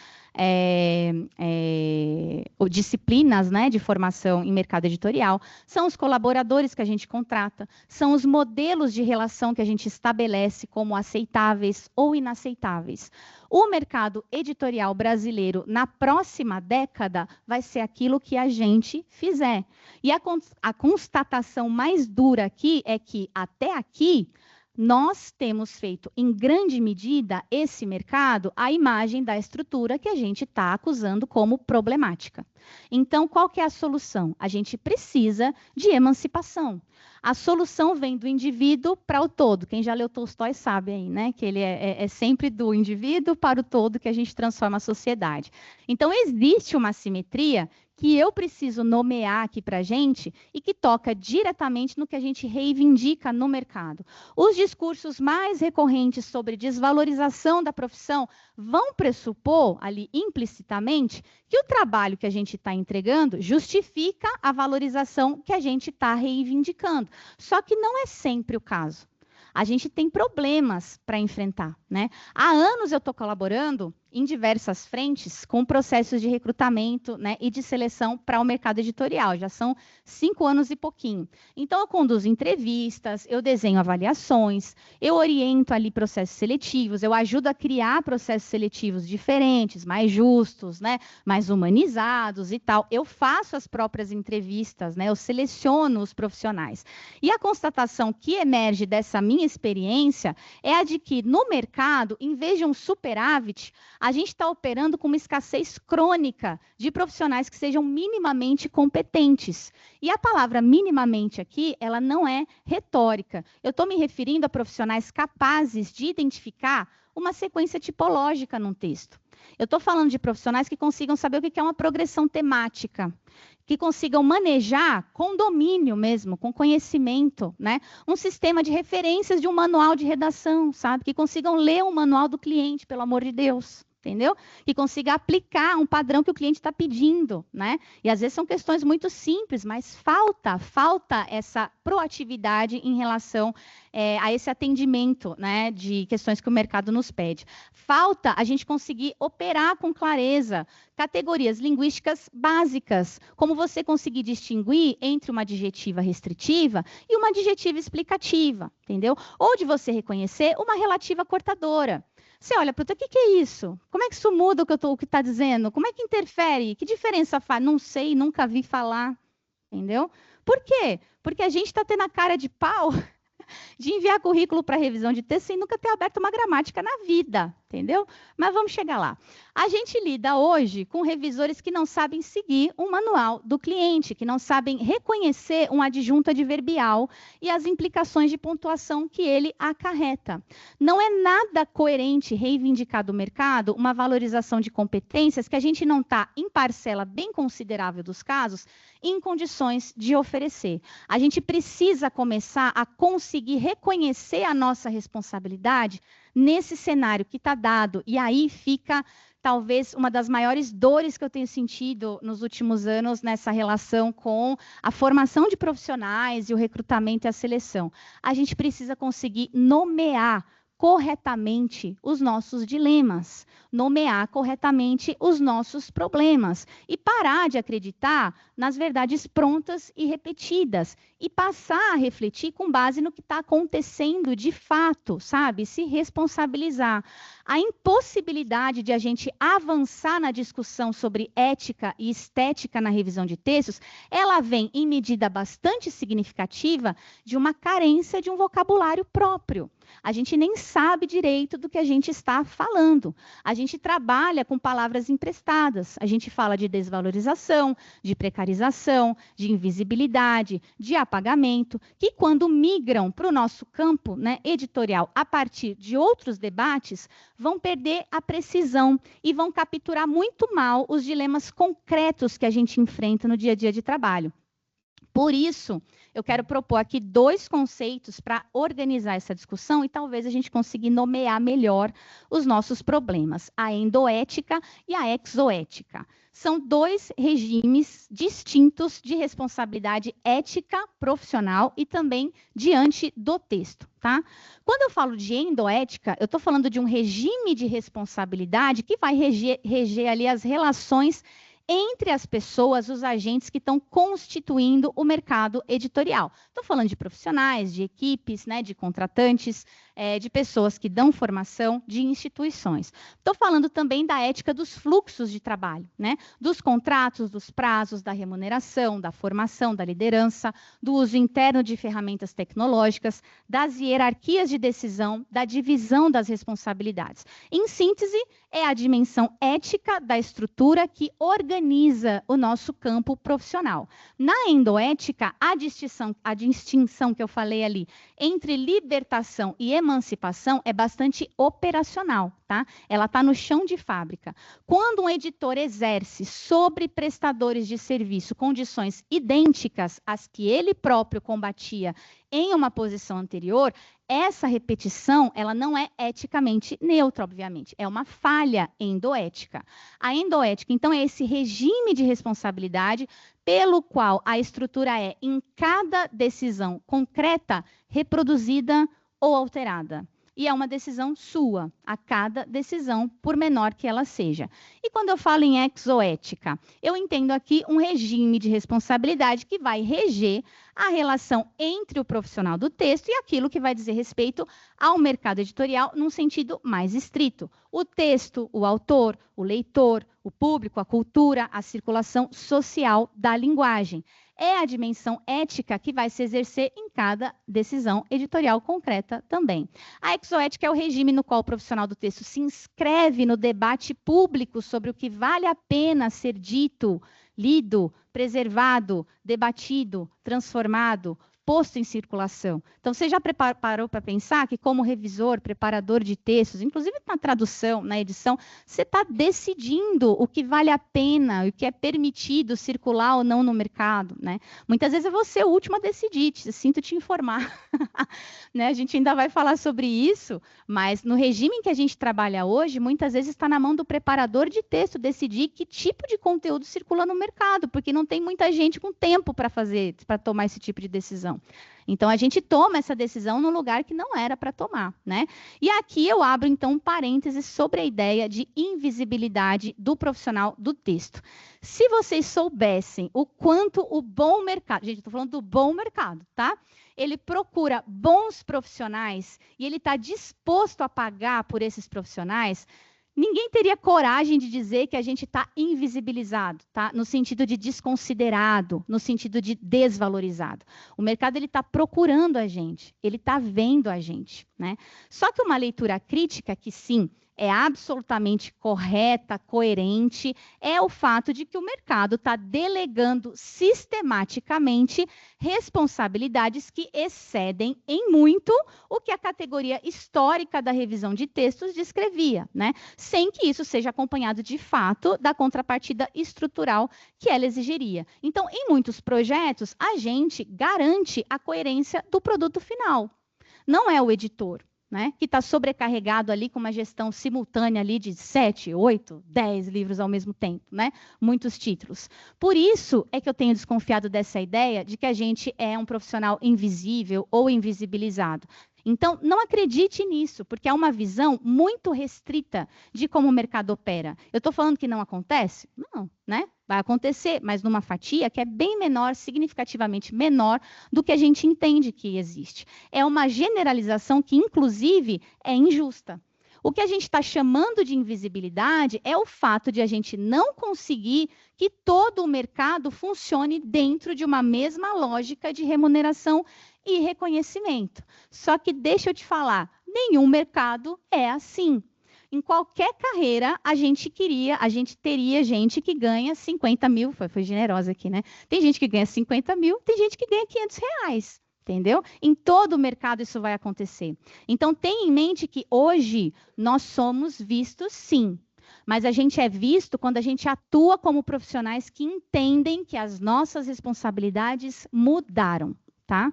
[SPEAKER 1] disciplinas, né, de formação em mercado editorial, são os colaboradores que a gente contrata, são os modelos de relação que a gente estabelece como aceitáveis ou inaceitáveis. O mercado editorial brasileiro, na próxima década, vai ser aquilo que a gente fizer. E a constatação mais dura aqui é que, até aqui, nós temos feito, em grande medida, esse mercado à imagem da estrutura que a gente está acusando como problemática. Então, qual que é a solução? A gente precisa de emancipação. A solução vem do indivíduo para o todo. Quem já leu Tolstói sabe aí, né? Que ele é sempre do indivíduo para o todo que a gente transforma a sociedade. Então, existe uma assimetria que eu preciso nomear aqui para a gente e que toca diretamente no que a gente reivindica no mercado. Os discursos mais recorrentes sobre desvalorização da profissão vão pressupor ali implicitamente que o trabalho que a gente está entregando justifica a valorização que a gente está reivindicando. Só que não é sempre o caso. A gente tem problemas para enfrentar, né? Há anos eu estou colaborando em diversas frentes com processos de recrutamento, né, e de seleção para o mercado editorial. Já são 5 anos e pouquinho. Então, eu conduzo entrevistas, eu desenho avaliações, eu oriento ali processos seletivos, eu ajudo a criar processos seletivos diferentes, mais justos, né, mais humanizados e tal. Eu faço as próprias entrevistas, né, eu seleciono os profissionais. E a constatação que emerge dessa minha experiência é a de que, no mercado, em vez de um superávit, a gente está operando com uma escassez crônica de profissionais que sejam minimamente competentes. E a palavra minimamente aqui, ela não é retórica. Eu estou me referindo a profissionais capazes de identificar uma sequência tipológica num texto. Eu estou falando de profissionais que consigam saber o que é uma progressão temática, que consigam manejar com domínio mesmo, com conhecimento, né? Um sistema de referências de um manual de redação, sabe? Que consigam ler o manual do cliente, pelo amor de Deus. Entendeu? Que consiga aplicar um padrão que o cliente está pedindo, né? E às vezes são questões muito simples, mas falta essa proatividade em relação a esse atendimento, né, de questões que o mercado nos pede. Falta a gente conseguir operar com clareza categorias linguísticas básicas, como você conseguir distinguir entre uma adjetiva restritiva e uma adjetiva explicativa, entendeu? Ou de você reconhecer uma relativa cortadora. Você olha para o que é isso? Como é que isso muda o que está dizendo? Como é que interfere? Que diferença faz? Não sei, nunca vi falar. Entendeu? Por quê? Porque a gente está tendo a cara de pau de enviar currículo para revisão de texto sem nunca ter aberto uma gramática na vida, entendeu? Mas vamos chegar lá. A gente lida hoje com revisores que não sabem seguir um manual do cliente, que não sabem reconhecer um adjunto adverbial e as implicações de pontuação que ele acarreta. Não é nada coerente reivindicar do mercado uma valorização de competências que a gente não está, em parcela bem considerável dos casos, em condições de oferecer. A gente precisa começar a conseguir reconhecer a nossa responsabilidade nesse cenário que está dado. E aí fica, talvez, uma das maiores dores que eu tenho sentido nos últimos anos nessa relação com a formação de profissionais e o recrutamento e a seleção. A gente precisa conseguir nomear corretamente os nossos dilemas, nomear corretamente os nossos problemas e parar de acreditar nas verdades prontas e repetidas e passar a refletir com base no que está acontecendo de fato, sabe? Se responsabilizar. A impossibilidade de a gente avançar na discussão sobre ética e estética na revisão de textos, ela vem em medida bastante significativa de uma carência de um vocabulário próprio. A gente nem sabe direito do que a gente está falando. A gente trabalha com palavras emprestadas. A gente fala de desvalorização, de precarização, de invisibilidade, de apagamento, que quando migram para o nosso campo, né, editorial a partir de outros debates, vão perder a precisão e vão capturar muito mal os dilemas concretos que a gente enfrenta no dia a dia de trabalho. Por isso, eu quero propor aqui 2 conceitos para organizar essa discussão e talvez a gente consiga nomear melhor os nossos problemas, a endoética e a exoética. São 2 regimes distintos de responsabilidade ética profissional e também diante do texto, tá? Quando eu falo de endoética, eu estou falando de um regime de responsabilidade que vai reger ali as relações entre as pessoas, os agentes que estão constituindo o mercado editorial. Estou falando de profissionais, de equipes, né, de contratantes, de pessoas que dão formação, de instituições. Estou falando também da ética dos fluxos de trabalho, né, dos contratos, dos prazos, da remuneração, da formação, da liderança, do uso interno de ferramentas tecnológicas, das hierarquias de decisão, da divisão das responsabilidades. Em síntese, é a dimensão ética da estrutura que organiza o nosso campo profissional. Na endoética, a distinção que eu falei ali entre libertação e emancipação é bastante operacional, tá? Ela está no chão de fábrica. Quando um editor exerce sobre prestadores de serviço condições idênticas às que ele próprio combatia em uma posição anterior, essa repetição, ela não é eticamente neutra, obviamente. É uma falha endoética. A endoética, então, é esse regime de responsabilidade pelo qual a estrutura é, em cada decisão concreta, reproduzida ou alterada. E é uma decisão sua, a cada decisão, por menor que ela seja. E quando eu falo em exoética, eu entendo aqui um regime de responsabilidade que vai reger a relação entre o profissional do texto e aquilo que vai dizer respeito ao mercado editorial num sentido mais estrito. O texto, o autor, o leitor, o público, a cultura, a circulação social da linguagem. É a dimensão ética que vai se exercer em cada decisão editorial concreta também. A exoética é o regime no qual o profissional do texto se inscreve no debate público sobre o que vale a pena ser dito, lido, preservado, debatido, transformado, posto em circulação. Então, você já parou para pensar que, como revisor, preparador de textos, inclusive na tradução, na edição, você está decidindo o que vale a pena, o que é permitido circular ou não no mercado, né? Muitas vezes é você o último a decidir, sinto te informar. Né? A gente ainda vai falar sobre isso, mas no regime em que a gente trabalha hoje, muitas vezes está na mão do preparador de texto decidir que tipo de conteúdo circula no mercado, porque não tem muita gente com tempo para tomar esse tipo de decisão. Então, a gente toma essa decisão num lugar que não era para tomar, né? E aqui eu abro, então, um parêntese sobre a ideia de invisibilidade do profissional do texto. Se vocês soubessem o quanto o bom mercado... Gente, eu estou falando do bom mercado, tá? Ele procura bons profissionais e ele está disposto a pagar por esses profissionais... Ninguém teria coragem de dizer que a gente está invisibilizado, tá? No sentido de desconsiderado, no sentido de desvalorizado. O mercado está procurando a gente, ele está vendo a gente, né? Só que uma leitura crítica, que sim, é absolutamente correta, coerente, é o fato de que o mercado está delegando sistematicamente responsabilidades que excedem em muito o que a categoria histórica da revisão de textos descrevia, né? Sem que isso seja acompanhado de fato da contrapartida estrutural que ela exigiria. Então, em muitos projetos, a gente garante a coerência do produto final. Não é o editor, né, que está sobrecarregado ali com uma gestão simultânea ali de 7, 8, 10 livros ao mesmo tempo, né? Muitos títulos. Por isso é que eu tenho desconfiado dessa ideia de que a gente é um profissional invisível ou invisibilizado. Então, não acredite nisso, porque é uma visão muito restrita de como o mercado opera. Eu estou falando que não acontece? Não, né? Vai acontecer, mas numa fatia que é bem menor, significativamente menor do que a gente entende que existe. É uma generalização que, inclusive, é injusta. O que a gente está chamando de invisibilidade é o fato de a gente não conseguir que todo o mercado funcione dentro de uma mesma lógica de remuneração e reconhecimento. Só que deixa eu te falar, Nenhum mercado é assim. Em qualquer carreira, a gente teria gente que ganha 50 mil, foi generosa aqui, né? Tem gente que ganha 50 mil, tem gente que ganha R$ 500, entendeu? Em todo o mercado isso vai acontecer. Então, tenha em mente que hoje nós somos vistos, sim, mas a gente é visto quando a gente atua como profissionais que entendem que as nossas responsabilidades mudaram, tá?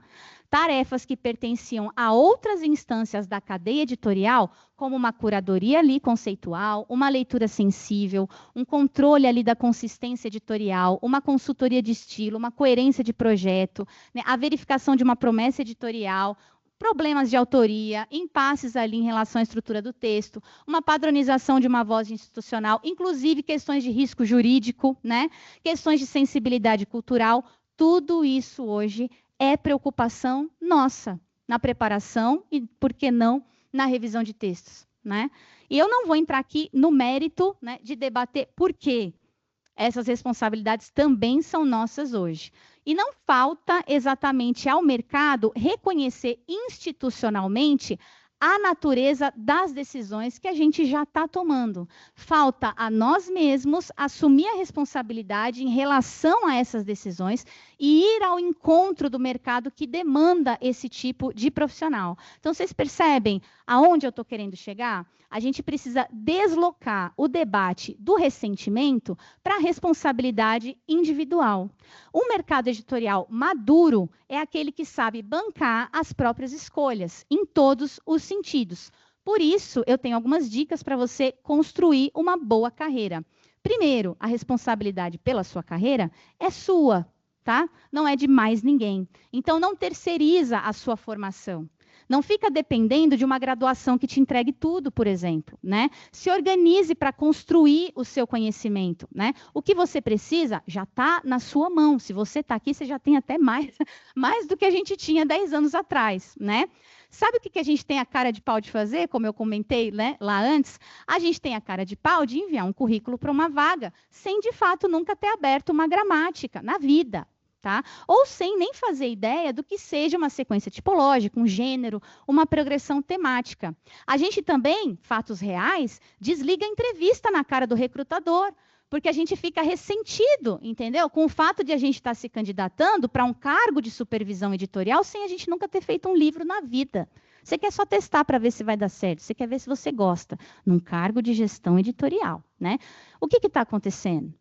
[SPEAKER 1] Tarefas que pertenciam a outras instâncias da cadeia editorial, como uma curadoria ali conceitual, uma leitura sensível, um controle ali da consistência editorial, uma consultoria de estilo, uma coerência de projeto, né, a verificação de uma promessa editorial, problemas de autoria, impasses ali em relação à estrutura do texto, uma padronização de uma voz institucional, inclusive questões de risco jurídico, né, questões de sensibilidade cultural, tudo isso hoje é preocupação nossa na preparação e, por que não, na revisão de textos, né? E eu não vou entrar aqui no mérito, né, de debater por que essas responsabilidades também são nossas hoje. E não falta exatamente ao mercado reconhecer institucionalmente a natureza das decisões que a gente já está tomando. Falta a nós mesmos assumir a responsabilidade em relação a essas decisões e ir ao encontro do mercado que demanda esse tipo de profissional. Então, vocês percebem aonde eu estou querendo chegar? A gente precisa deslocar o debate do ressentimento para a responsabilidade individual. Um mercado editorial maduro é aquele que sabe bancar as próprias escolhas, em todos os sentidos. Por isso, eu tenho algumas dicas para você construir uma boa carreira. Primeiro, a responsabilidade pela sua carreira é sua, tá? Não é de mais ninguém. Então, não terceiriza a sua formação. Não fica dependendo de uma graduação que te entregue tudo, por exemplo, né? Se organize para construir o seu conhecimento, né? O que você precisa já está na sua mão. Se você está aqui, você já tem até mais do que a gente tinha 10 anos atrás, né? Sabe o que a gente tem a cara de pau de fazer, como eu comentei, né, lá antes? A gente tem a cara de pau de enviar um currículo para uma vaga, sem de fato nunca ter aberto uma gramática na vida. Tá? Ou sem nem fazer ideia do que seja uma sequência tipológica, um gênero, uma progressão temática. A gente também, fatos reais, desliga a entrevista na cara do recrutador, porque a gente fica ressentido, entendeu? Com o fato de a gente estar se candidatando para um cargo de supervisão editorial sem a gente nunca ter feito um livro na vida. Você quer só testar para ver se vai dar certo, você quer ver se você gosta, num cargo de gestão editorial, né? O que está acontecendo?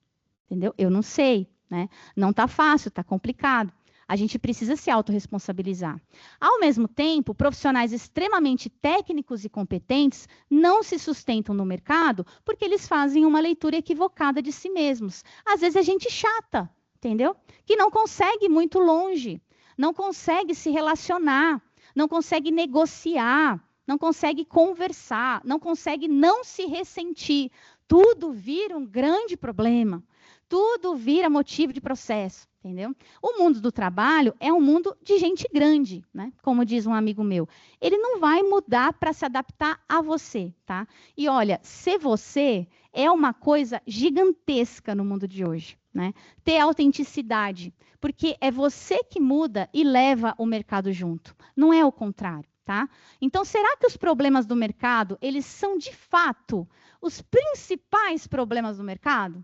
[SPEAKER 1] Entendeu? Eu não sei. Né? Não está fácil, está complicado. A gente precisa se autorresponsabilizar. Ao mesmo tempo, profissionais extremamente técnicos e competentes não se sustentam no mercado porque eles fazem uma leitura equivocada de si mesmos. Às vezes é gente chata, entendeu? Que não consegue ir muito longe, não consegue se relacionar, não consegue negociar, não consegue conversar, não consegue não se ressentir. Tudo vira um grande problema. Tudo vira motivo de processo, entendeu? O mundo do trabalho é um mundo de gente grande, né? Como diz um amigo meu. Ele não vai mudar para se adaptar a você, tá? E olha, ser você é uma coisa gigantesca no mundo de hoje, né? Ter autenticidade, porque é você que muda e leva o mercado junto, não é o contrário, tá? Então, será que os problemas do mercado, eles são de fato os principais problemas do mercado?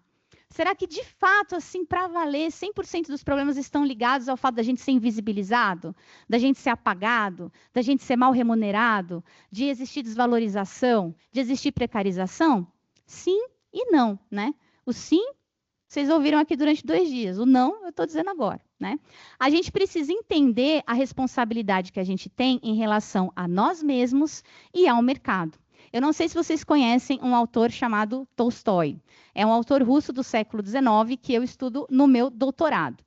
[SPEAKER 1] Será que, de fato, assim, para valer, 100% dos problemas estão ligados ao fato da gente ser invisibilizado, da gente ser apagado, da gente ser mal remunerado, de existir desvalorização, de existir precarização? Sim e não, né? O sim, vocês ouviram aqui durante 2 dias. O não, eu estou dizendo agora, né? A gente precisa entender a responsabilidade que a gente tem em relação a nós mesmos e ao mercado. Eu não sei se vocês conhecem um autor chamado Tolstói. É um autor russo do século XIX que eu estudo no meu doutorado.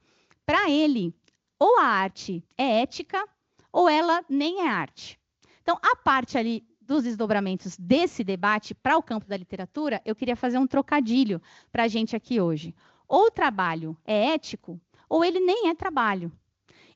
[SPEAKER 1] Para ele, ou a arte é ética, ou ela nem é arte. Então, a parte ali dos desdobramentos desse debate para o campo da literatura, eu queria fazer um trocadilho para a gente aqui hoje. Ou o trabalho é ético, ou ele nem é trabalho.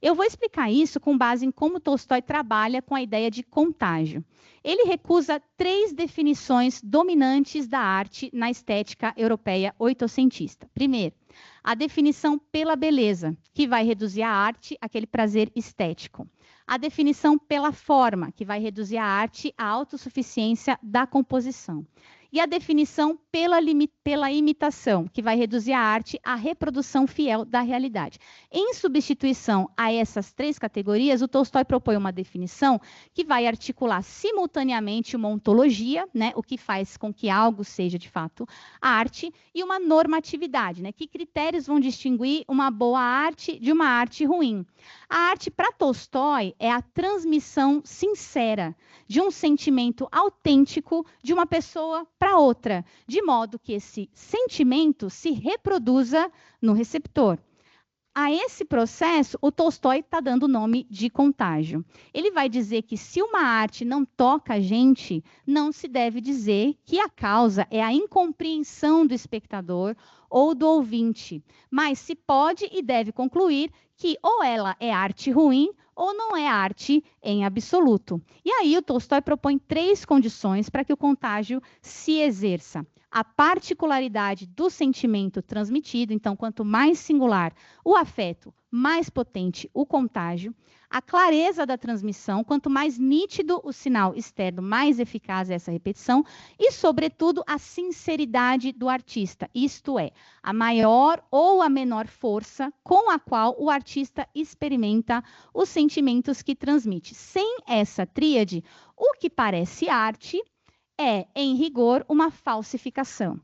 [SPEAKER 1] Eu vou explicar isso com base em como Tolstói trabalha com a ideia de contágio. Ele recusa 3 definições dominantes da arte na estética europeia oitocentista. Primeiro, a definição pela beleza, que vai reduzir a arte àquele prazer estético. A definição pela forma, que vai reduzir a arte à autossuficiência da composição. E a definição pela imitação, que vai reduzir a arte à reprodução fiel da realidade. Em substituição a essas três categorias, o Tolstói propõe uma definição que vai articular simultaneamente uma ontologia, né, o que faz com que algo seja, de fato, arte, e uma normatividade, né, que critérios vão distinguir uma boa arte de uma arte ruim. A arte, para Tolstói, é a transmissão sincera de um sentimento autêntico de uma pessoa para outra, de modo que esse sentimento se reproduza no receptor. A esse processo, o Tolstói está dando o nome de contágio. Ele vai dizer que se uma arte não toca a gente, não se deve dizer que a causa é a incompreensão do espectador ou do ouvinte, mas se pode e deve concluir que ou ela é arte ruim ou não é arte em absoluto. E aí o Tolstói propõe 3 condições para que o contágio se exerça. A particularidade do sentimento transmitido, então, quanto mais singular o afeto, mais potente o contágio. A clareza da transmissão, quanto mais nítido o sinal externo, mais eficaz é essa repetição. E, sobretudo, a sinceridade do artista, isto é, a maior ou a menor força com a qual o artista experimenta os sentimentos que transmite. Sem essa tríade, o que parece arte é, em rigor, uma falsificação.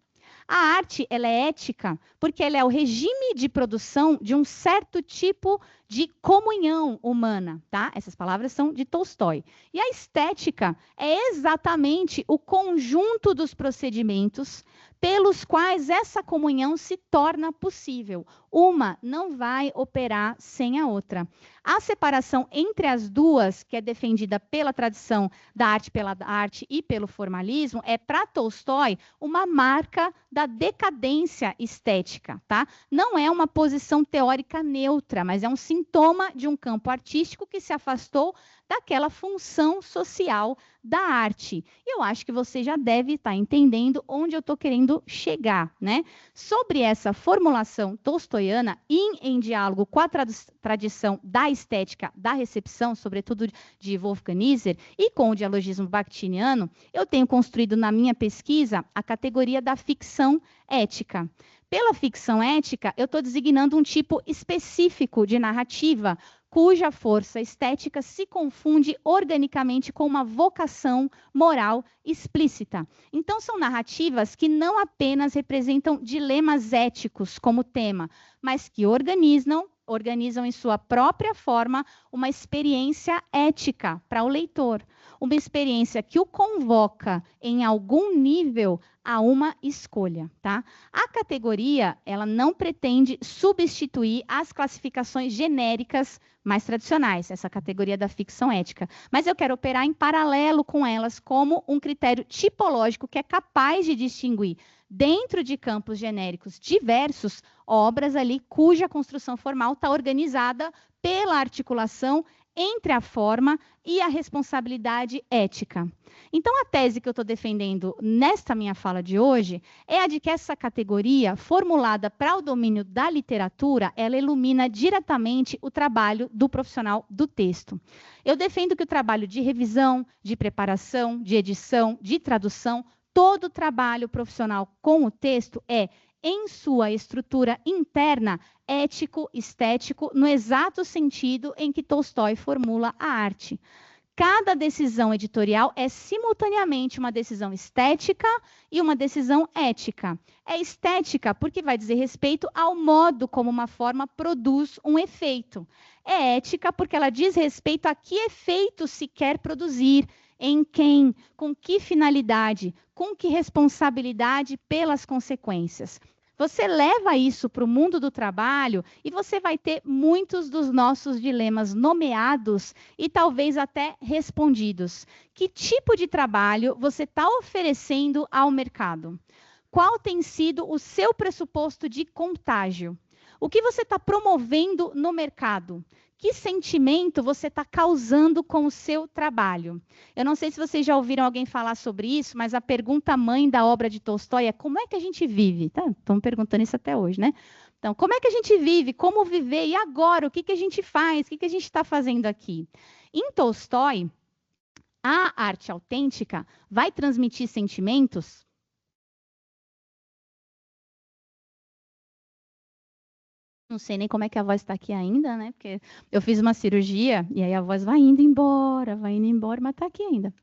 [SPEAKER 1] A arte, ela é ética porque ela é o regime de produção de um certo tipo de comunhão humana, tá? Essas palavras são de Tolstói. E a estética é exatamente o conjunto dos procedimentos pelos quais essa comunhão se torna possível. Uma não vai operar sem a outra. A separação entre as duas, que é defendida pela tradição da arte pela arte e pelo formalismo, é, para Tolstói, uma marca da decadência estética, tá? Não é uma posição teórica neutra, mas é um sintoma de um campo artístico que se afastou daquela função social da arte. E eu acho que você já deve estar entendendo onde eu estou querendo chegar, né? Sobre essa formulação tolstoiana, em diálogo com a tradição da estética da recepção, sobretudo de Wolfgang Nieser, e com o dialogismo bakhtiniano, eu tenho construído na minha pesquisa a categoria da ficção ética. Pela ficção ética, eu estou designando um tipo específico de narrativa cuja força estética se confunde organicamente com uma vocação moral explícita. Então, são narrativas que não apenas representam dilemas éticos como tema, mas que organizam em sua própria forma uma experiência ética para o leitor. Uma experiência que o convoca em algum nível a uma escolha, tá? A categoria, ela não pretende substituir as classificações genéricas mais tradicionais, essa categoria da ficção ética, mas eu quero operar em paralelo com elas como um critério tipológico que é capaz de distinguir dentro de campos genéricos diversos, obras ali cuja construção formal está organizada pela articulação entre a forma e a responsabilidade ética. Então, a tese que eu estou defendendo nesta minha fala de hoje é a de que essa categoria, formulada para o domínio da literatura, ela ilumina diretamente o trabalho do profissional do texto. Eu defendo que o trabalho de revisão, de preparação, de edição, de tradução, todo o trabalho profissional com o texto é, em sua estrutura interna, ético, estético, no exato sentido em que Tolstói formula a arte. Cada decisão editorial é simultaneamente uma decisão estética e uma decisão ética. É estética porque vai dizer respeito ao modo como uma forma produz um efeito. É ética porque ela diz respeito a que efeito se quer produzir, em quem, com que finalidade, com que responsabilidade pelas consequências. Você leva isso para o mundo do trabalho e você vai ter muitos dos nossos dilemas nomeados e talvez até respondidos. Que tipo de trabalho você está oferecendo ao mercado? Qual tem sido o seu pressuposto de contágio? O que você está promovendo no mercado? Que sentimento você está causando com o seu trabalho? Eu não sei se vocês já ouviram alguém falar sobre isso, mas a pergunta mãe da obra de Tolstói é como é que a gente vive? Tá? Estão perguntando isso até hoje, né? Então, como é que a gente vive? Como viver? E agora? O que a gente faz? O que a gente está fazendo aqui? Em Tolstói, a arte autêntica vai transmitir sentimentos. Não sei nem como é que a voz está aqui ainda, né? Porque eu fiz uma cirurgia e aí a voz vai indo embora, mas está aqui ainda.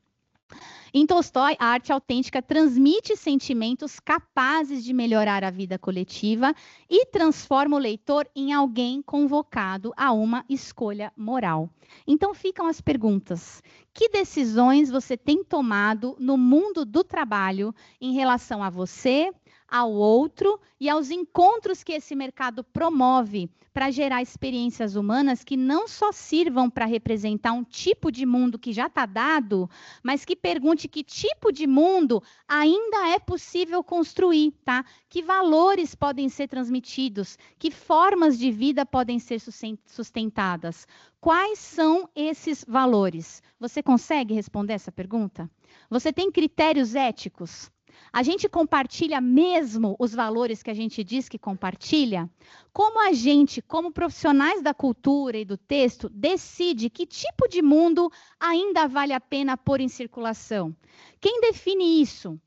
[SPEAKER 1] Em Tolstói, a arte autêntica transmite sentimentos capazes de melhorar a vida coletiva e transforma o leitor em alguém convocado a uma escolha moral. Então ficam as perguntas: que decisões você tem tomado no mundo do trabalho em relação a você, ao outro e aos encontros que esse mercado promove para gerar experiências humanas que não só sirvam para representar um tipo de mundo que já está dado, mas que pergunte que tipo de mundo ainda é possível construir, tá? Que valores podem ser transmitidos, que formas de vida podem ser sustentadas. Quais são esses valores? Você consegue responder essa pergunta? Você tem critérios éticos? A gente compartilha mesmo os valores que a gente diz que compartilha? Como a gente, como profissionais da cultura e do texto, decide que tipo de mundo ainda vale a pena pôr em circulação? Quem define isso?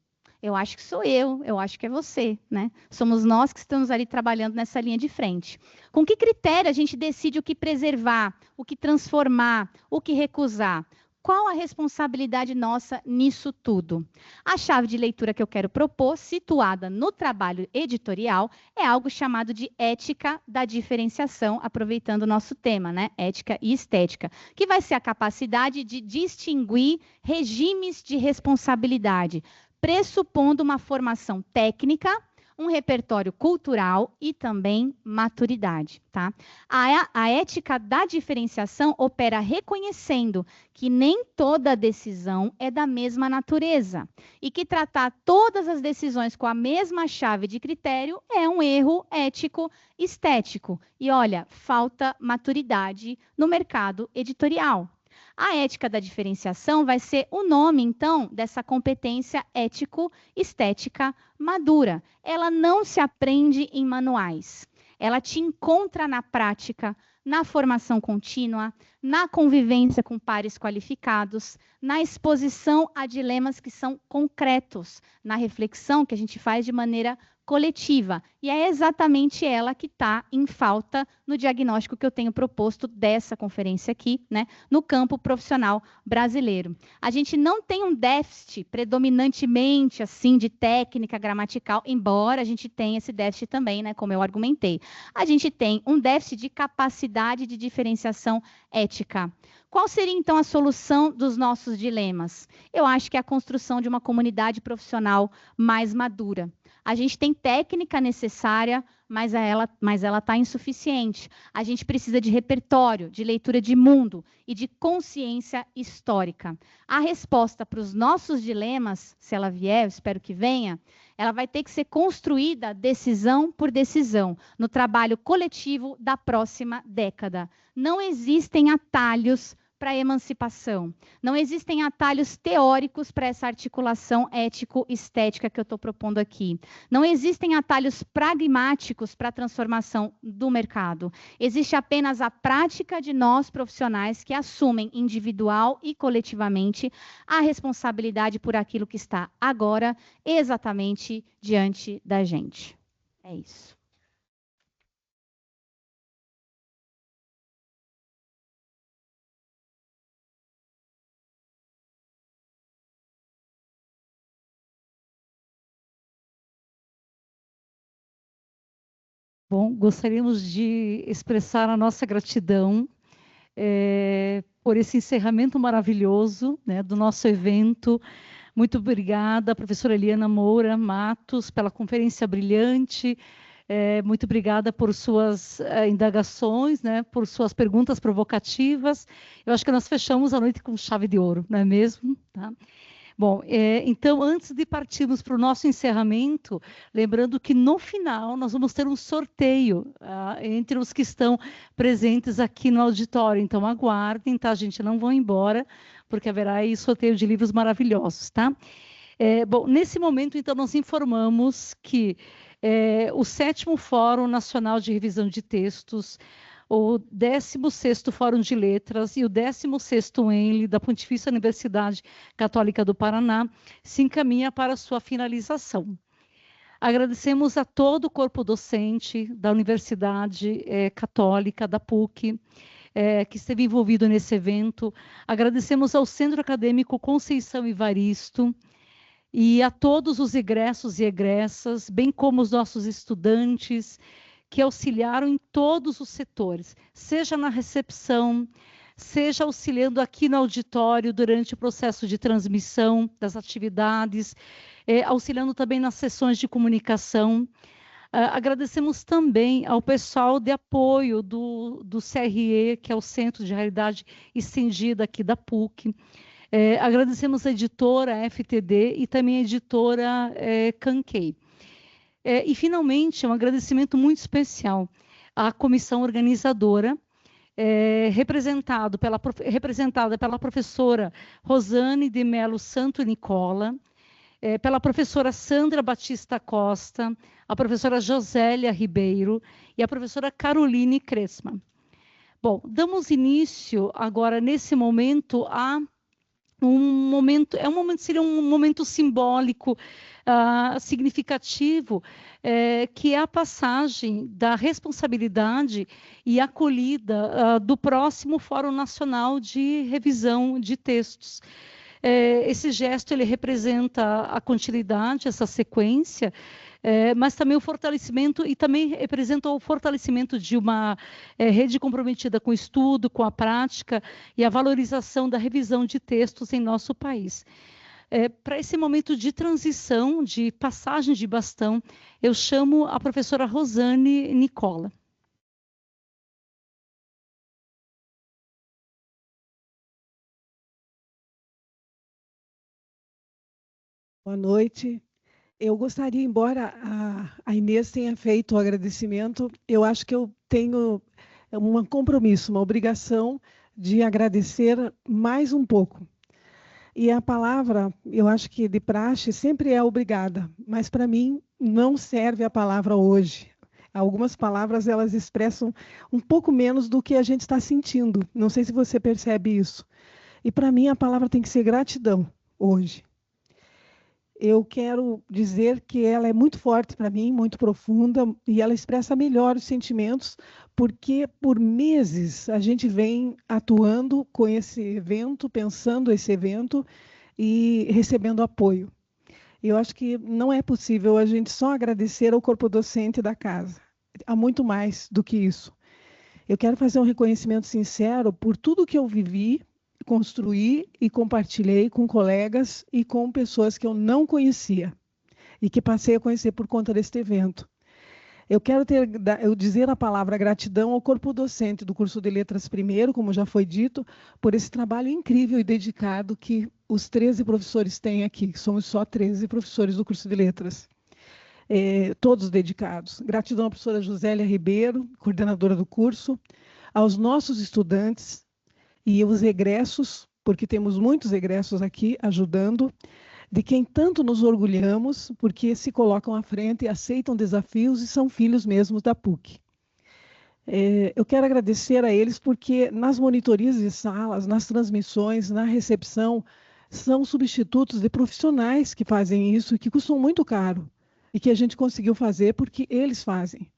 [SPEAKER 1] Eu acho que sou eu acho que é você, né? Somos nós que estamos ali trabalhando nessa linha de frente. Com que critério a gente decide o que preservar, o que transformar, o que recusar? Qual a responsabilidade nossa nisso tudo? A chave de leitura que eu quero propor, situada no trabalho editorial, é algo chamado de ética da diferenciação, aproveitando o nosso tema, né? Ética e estética, que vai ser a capacidade de distinguir regimes de responsabilidade, pressupondo uma formação técnica, um repertório cultural e também maturidade, tá? A ética da diferenciação opera reconhecendo que nem toda decisão é da mesma natureza e que tratar todas as decisões com a mesma chave de critério é um erro ético estético. E olha, falta maturidade no mercado editorial. A ética da diferenciação vai ser o nome, então, dessa competência ético-estética madura. Ela não se aprende em manuais. Ela te encontra na prática, na formação contínua, na convivência com pares qualificados, na exposição a dilemas que são concretos, na reflexão que a gente faz de maneira coletiva. E é exatamente ela que está em falta no diagnóstico que eu tenho proposto dessa conferência aqui, né, no campo profissional brasileiro. A gente não tem um déficit predominantemente assim de técnica gramatical, embora a gente tenha esse déficit também, né, como eu argumentei. A gente tem um déficit de capacidade de diferenciação ética. Qual seria, então, a solução dos nossos dilemas? Eu acho que é a construção de uma comunidade profissional mais madura. A gente tem técnica necessária, mas ela está insuficiente. A gente precisa de repertório, de leitura de mundo e de consciência histórica. A resposta para os nossos dilemas, se ela vier, eu espero que venha, ela vai ter que ser construída decisão por decisão, no trabalho coletivo da próxima década. Não existem atalhos para a emancipação. Não existem atalhos teóricos para essa articulação ético-estética que eu estou propondo aqui. Não existem atalhos pragmáticos para a transformação do mercado. Existe apenas a prática de nós, profissionais, que assumem individual e coletivamente a responsabilidade por aquilo que está agora exatamente diante da gente. É isso.
[SPEAKER 2] Bom, gostaríamos de expressar a nossa gratidão por esse encerramento maravilhoso, né, do nosso evento. Muito obrigada, professora Eliana Moura Matos, pela conferência brilhante. Muito obrigada por suas indagações, né, por suas perguntas provocativas. Eu acho que nós fechamos a noite com chave de ouro, não é mesmo? Tá? Bom, então, antes de partirmos para o nosso encerramento, lembrando que no final nós vamos ter um sorteio entre os que estão presentes aqui no auditório. Então, aguardem, tá, gente? Não vão embora, porque haverá aí sorteio de livros maravilhosos, tá? Bom, nesse momento, então, nós informamos que o 7º Fórum Nacional de Revisão de Textos o 16º Fórum de Letras e o 16º ENLE da Pontifícia Universidade Católica do Paraná se encaminha para sua finalização. Agradecemos a todo o corpo docente da Universidade Católica, da PUC, que esteve envolvido nesse evento. Agradecemos ao Centro Acadêmico Conceição Evaristo e a todos os egressos e egressas, bem como os nossos estudantes, que auxiliaram em todos os setores, seja na recepção, seja auxiliando aqui no auditório durante o processo de transmissão das atividades, auxiliando também nas sessões de comunicação. Agradecemos também ao pessoal de apoio do CRE, que é o Centro de Realidade Estendida aqui da PUC. Agradecemos a editora FTD e também a editora Canquei. E, finalmente, um agradecimento muito especial à comissão organizadora, representada pela professora Rosane de Melo Santo Nicola, pela professora Sandra Batista Costa, a professora Josélia Ribeiro e a professora Caroline Cresma. Bom, damos início agora, nesse momento, a seria um momento simbólico, significativo, que é a passagem da responsabilidade e acolhida do próximo Fórum Nacional de Revisão de Textos. Esse gesto ele representa a continuidade, essa sequência, mas também o fortalecimento, e também representa o fortalecimento de uma rede comprometida com o estudo, com a prática e a valorização da revisão de textos em nosso país. Para esse momento de transição, de passagem de bastão, eu chamo a professora Rosane Nicola.
[SPEAKER 3] Boa noite. Eu gostaria, embora a Inês tenha feito o agradecimento, eu acho que eu tenho um compromisso, uma obrigação de agradecer mais um pouco. E a palavra, eu acho que de praxe sempre é obrigada, mas para mim não serve a palavra hoje. Algumas palavras elas expressam um pouco menos do que a gente está sentindo. Não sei se você percebe isso. E para mim a palavra tem que ser gratidão hoje. Eu quero dizer que ela é muito forte para mim, muito profunda, e ela expressa melhor os sentimentos, porque por meses a gente vem atuando com esse evento, pensando esse evento e recebendo apoio. Eu acho que não é possível a gente só agradecer ao corpo docente da casa. Há muito mais do que isso. Eu quero fazer um reconhecimento sincero por tudo que eu vivi, construí e compartilhei com colegas e com pessoas que eu não conhecia e que passei a conhecer por conta deste evento. Eu quero dizer a palavra gratidão ao corpo docente do curso de Letras primeiro, como já foi dito, por esse trabalho incrível e dedicado que os 13 professores têm aqui. Somos só 13 professores do curso de Letras, todos dedicados. Gratidão à professora Josélia Ribeiro, coordenadora do curso, aos nossos estudantes, e os egressos, porque temos muitos egressos aqui ajudando, de quem tanto nos orgulhamos, porque se colocam à frente, aceitam desafios e são filhos mesmos da PUC. Eu quero agradecer a eles porque nas monitorias de salas, nas transmissões, na recepção, são substitutos de profissionais que fazem isso e que custam muito caro e que a gente conseguiu fazer porque eles fazem.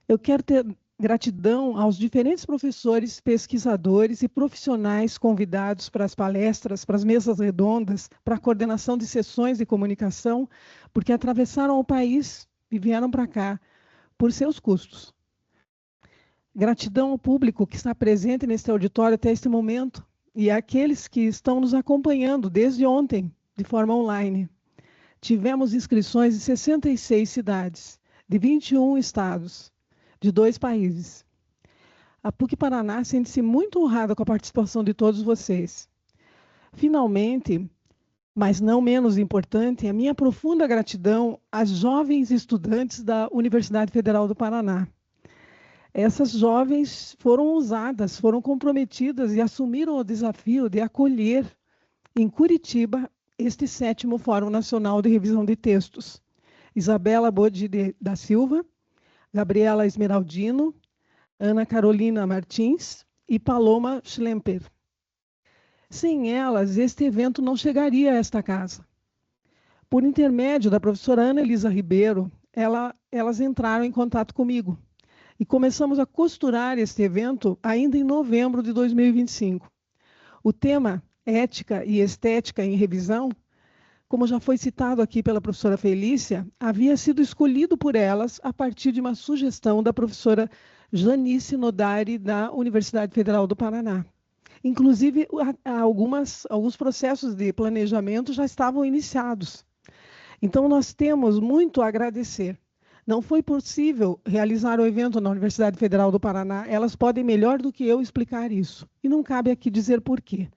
[SPEAKER 3] Eu quero ter gratidão aos diferentes professores, pesquisadores e profissionais convidados para as palestras, para as mesas redondas, para a coordenação de sessões de comunicação, porque atravessaram o país e vieram para cá por seus custos. Gratidão ao público que está presente neste auditório até este momento e àqueles que estão nos acompanhando desde ontem, de forma online. Tivemos inscrições de 66 cidades, de 21 estados, de 2 países. A PUC Paraná sente-se muito honrada com a participação de todos vocês. Finalmente, mas não menos importante, a minha profunda gratidão às jovens estudantes da Universidade Federal do Paraná. Essas jovens foram ousadas, foram comprometidas e assumiram o desafio de acolher em Curitiba este 7º Fórum Nacional de Revisão de Textos. Isabela Bode da Silva, Gabriela Esmeraldino, Ana Carolina Martins e Paloma Schlemper. Sem elas, este evento não chegaria a esta casa. Por intermédio da professora Ana Elisa Ribeiro, elas entraram em contato comigo e começamos a costurar este evento ainda em novembro de 2025. O tema Ética e Estética em Revisão, como já foi citado aqui pela professora Felícia, havia sido escolhido por elas a partir de uma sugestão da professora Janice Nodari, da Universidade Federal do Paraná. Inclusive, alguns processos de planejamento já estavam iniciados. Então, nós temos muito a agradecer. Não foi possível realizar o evento na Universidade Federal do Paraná. Elas podem melhor do que eu explicar isso. E não cabe aqui dizer por quê,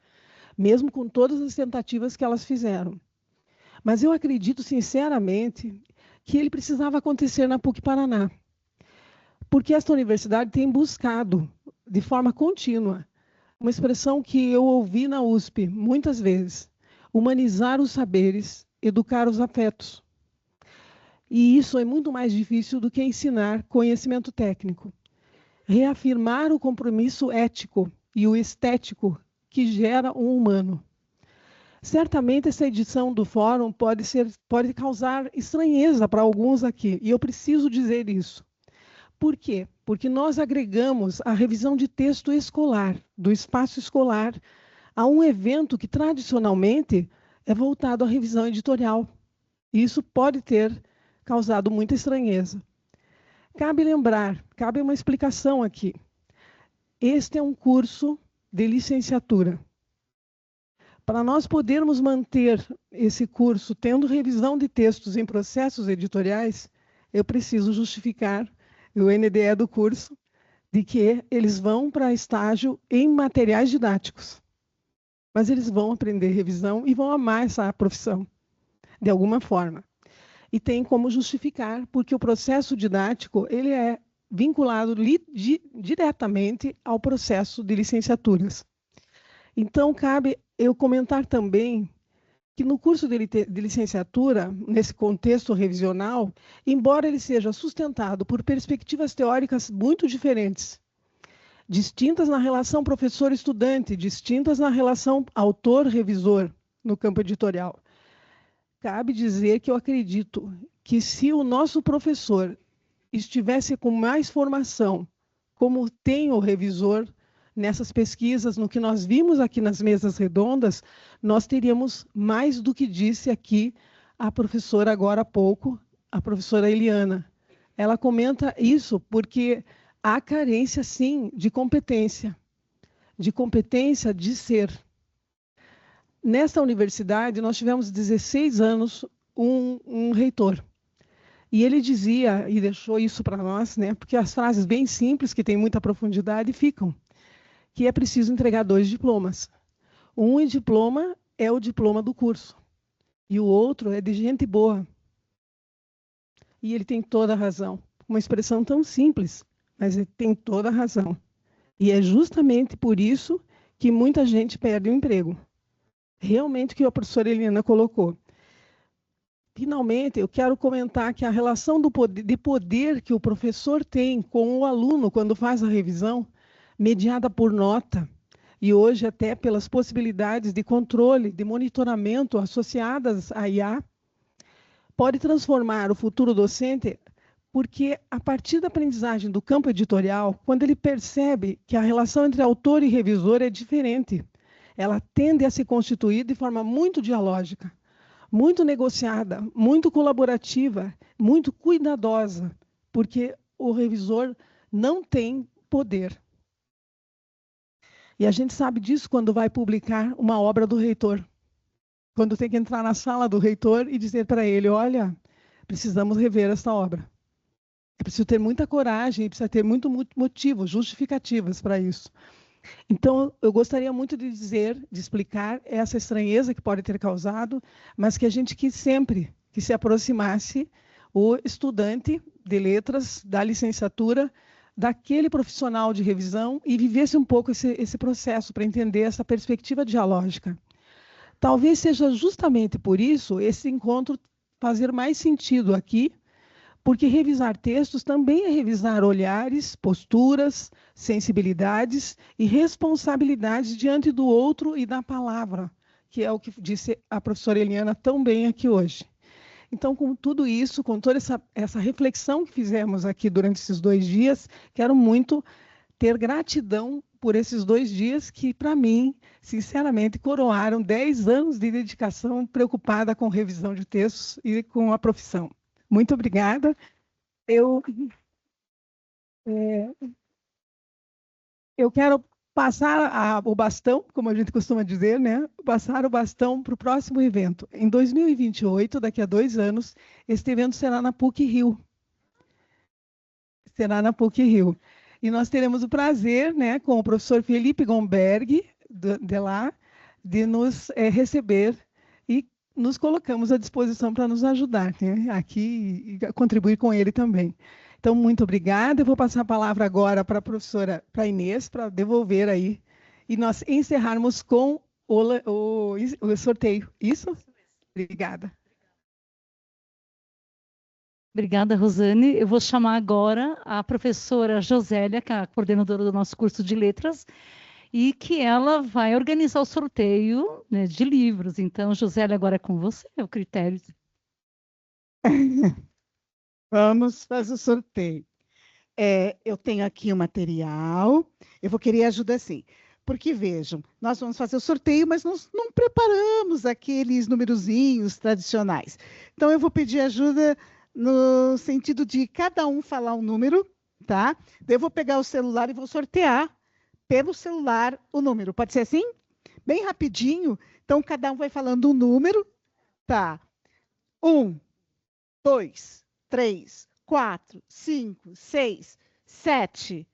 [SPEAKER 3] mesmo com todas as tentativas que elas fizeram. Mas eu acredito, sinceramente, que ele precisava acontecer na PUC-Paraná, porque esta universidade tem buscado, de forma contínua, uma expressão que eu ouvi na USP muitas vezes: humanizar os saberes, educar os afetos. E isso é muito mais difícil do que ensinar conhecimento técnico. Reafirmar o compromisso ético e o estético que gera um humano. Certamente essa edição do fórum pode causar estranheza para alguns aqui, e eu preciso dizer isso. Por quê? Porque nós agregamos a revisão de texto escolar, do espaço escolar, a um evento que tradicionalmente é voltado à revisão editorial. E isso pode ter causado muita estranheza. Cabe lembrar, cabe uma explicação aqui. Este é um curso de licenciatura. Para nós podermos manter esse curso tendo revisão de textos em processos editoriais, eu preciso justificar o NDE do curso de que eles vão para estágio em materiais didáticos. Mas eles vão aprender revisão e vão amar essa profissão, de alguma forma. E tem como justificar, porque o processo didático ele é vinculado diretamente ao processo de licenciaturas. Então, cabe eu comentar também que no curso de licenciatura, nesse contexto revisional, embora ele seja sustentado por perspectivas teóricas muito diferentes, distintas na relação professor-estudante, distintas na relação autor-revisor no campo editorial, cabe dizer que eu acredito que se o nosso professor estivesse com mais formação, como tem o revisor, nessas pesquisas, no que nós vimos aqui nas mesas redondas, nós teríamos mais do que disse aqui a professora agora há pouco, a professora Eliana. Ela comenta isso porque há carência, sim, de competência de ser. Nesta universidade, nós tivemos 16 anos um reitor. E ele dizia, e deixou isso para nós, né, porque as frases bem simples, que têm muita profundidade, ficam, que é preciso entregar 2 diplomas. Um diploma é o diploma do curso, e o outro é de gente boa. E ele tem toda a razão. Uma expressão tão simples, mas ele tem toda a razão. E é justamente por isso que muita gente perde o emprego. Realmente o que a professora Eliana colocou. Finalmente, eu quero comentar que a relação de poder que o professor tem com o aluno quando faz a revisão, mediada por nota, e hoje até pelas possibilidades de controle, de monitoramento associadas à IA, pode transformar o futuro docente, porque a partir da aprendizagem do campo editorial, quando ele percebe que a relação entre autor e revisor é diferente, ela tende a se constituir de forma muito dialógica, muito negociada, muito colaborativa, muito cuidadosa, porque o revisor não tem poder. E a gente sabe disso quando vai publicar uma obra do reitor. Quando tem que entrar na sala do reitor e dizer para ele, olha, precisamos rever esta obra. É preciso ter muita coragem, precisa ter muito motivo, justificativas para isso. Então, eu gostaria muito de dizer, de explicar essa estranheza que pode ter causado, mas que a gente quis sempre que se aproximasse o estudante de letras da licenciatura daquele profissional de revisão e vivesse um pouco esse processo para entender essa perspectiva dialógica. Talvez seja justamente por isso esse encontro fazer mais sentido aqui, porque revisar textos também é revisar olhares, posturas, sensibilidades e responsabilidades diante do outro e da palavra, que é o que disse a professora Eliana tão bem aqui hoje. Então, com tudo isso, com toda essa reflexão que fizemos aqui durante esses 2 dias, quero muito ter gratidão por esses 2 dias que, para mim, sinceramente, coroaram 10 anos de dedicação preocupada com revisão de textos e com a profissão. Muito obrigada. Eu quero passar o bastão, como a gente costuma dizer, né? Passar o bastão para o próximo evento. Em 2028, daqui a 2 anos, este evento será na PUC-Rio. Será na PUC-Rio. E nós teremos o prazer, né, com o professor Felipe Gomberg, de lá, de nos receber e nos colocamos à disposição para nos ajudar, né, aqui e contribuir com ele também. Então, muito obrigada. Eu vou passar a palavra agora para a professora, para a Inês, para devolver aí, e nós encerrarmos com o sorteio. Isso? Obrigada.
[SPEAKER 2] Obrigada, Rosane. Eu vou chamar agora a professora Josélia, que é a coordenadora do nosso curso de letras, e que ela vai organizar o sorteio, né, de livros. Então, Josélia, agora é com você, é o critério.
[SPEAKER 4] Vamos fazer o sorteio. Eu tenho aqui o material, eu vou querer ajuda assim, porque vejam, nós vamos fazer o sorteio, mas nós não preparamos aqueles numerozinhos tradicionais. Então, eu vou pedir ajuda no sentido de cada um falar um número, tá? Daí eu vou pegar o celular e vou sortear pelo celular o número. Pode ser assim? Bem rapidinho. Então, cada um vai falando um número. Tá. 1, 2, 3, 4, 5, 6, 7,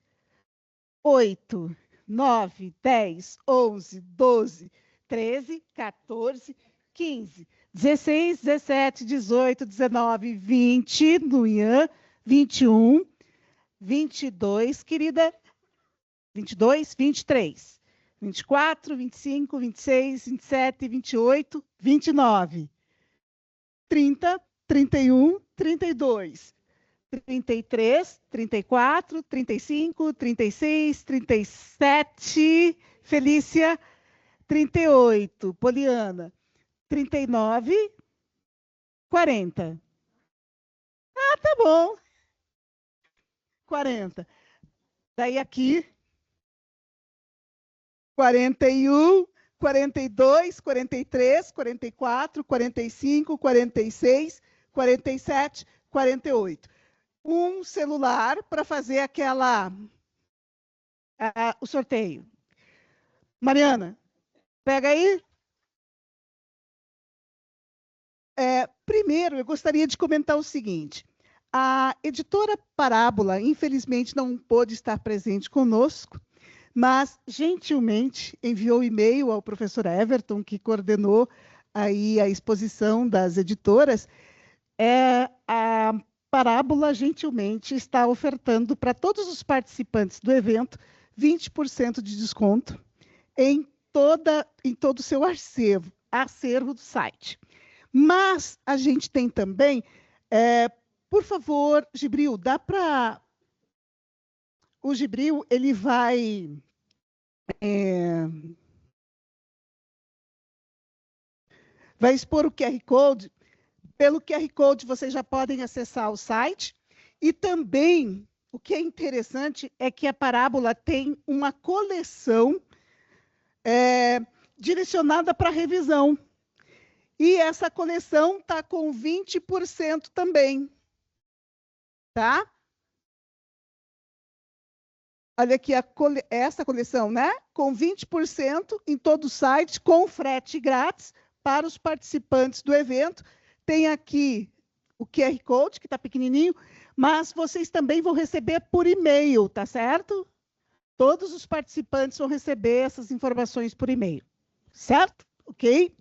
[SPEAKER 4] 8, 9, 10, 11, 12, 13, 14, 15, 16, 17, 18, 19, 20, no Ian, 21, 22, querida, 22, 23, 24, 25, 26, 27, 28, 29, 30, 31, 32, 33, 34, 35, 36, 37, Felícia, 38, Poliana, 39, 40. Ah, tá bom. 40. Daí aqui, 41, 42, 43, 44, 45, 46, 47, 48. Um celular para fazer o sorteio. Mariana, pega aí. Primeiro, eu gostaria de comentar o seguinte. A editora Parábola, infelizmente, não pôde estar presente conosco, mas, gentilmente, enviou e-mail ao professor Everton, que coordenou aí a exposição das editoras. A Parábola, gentilmente, está ofertando para todos os participantes do evento 20% de desconto em todo o seu acervo do site. Mas a gente tem também, por favor, Gibril, dá para... O Gibril, ele vai... vai expor o QR Code. Pelo QR Code, vocês já podem acessar o site. E também, o que é interessante é que a Parábola tem uma coleção direcionada para revisão. E essa coleção está com 20% também. Tá? Olha aqui, essa coleção, né? Com 20% em todo o site, com frete grátis para os participantes do evento. Tem aqui o QR Code, que está pequenininho, mas vocês também vão receber por e-mail, tá certo? Todos os participantes vão receber essas informações por e-mail. Certo? Ok?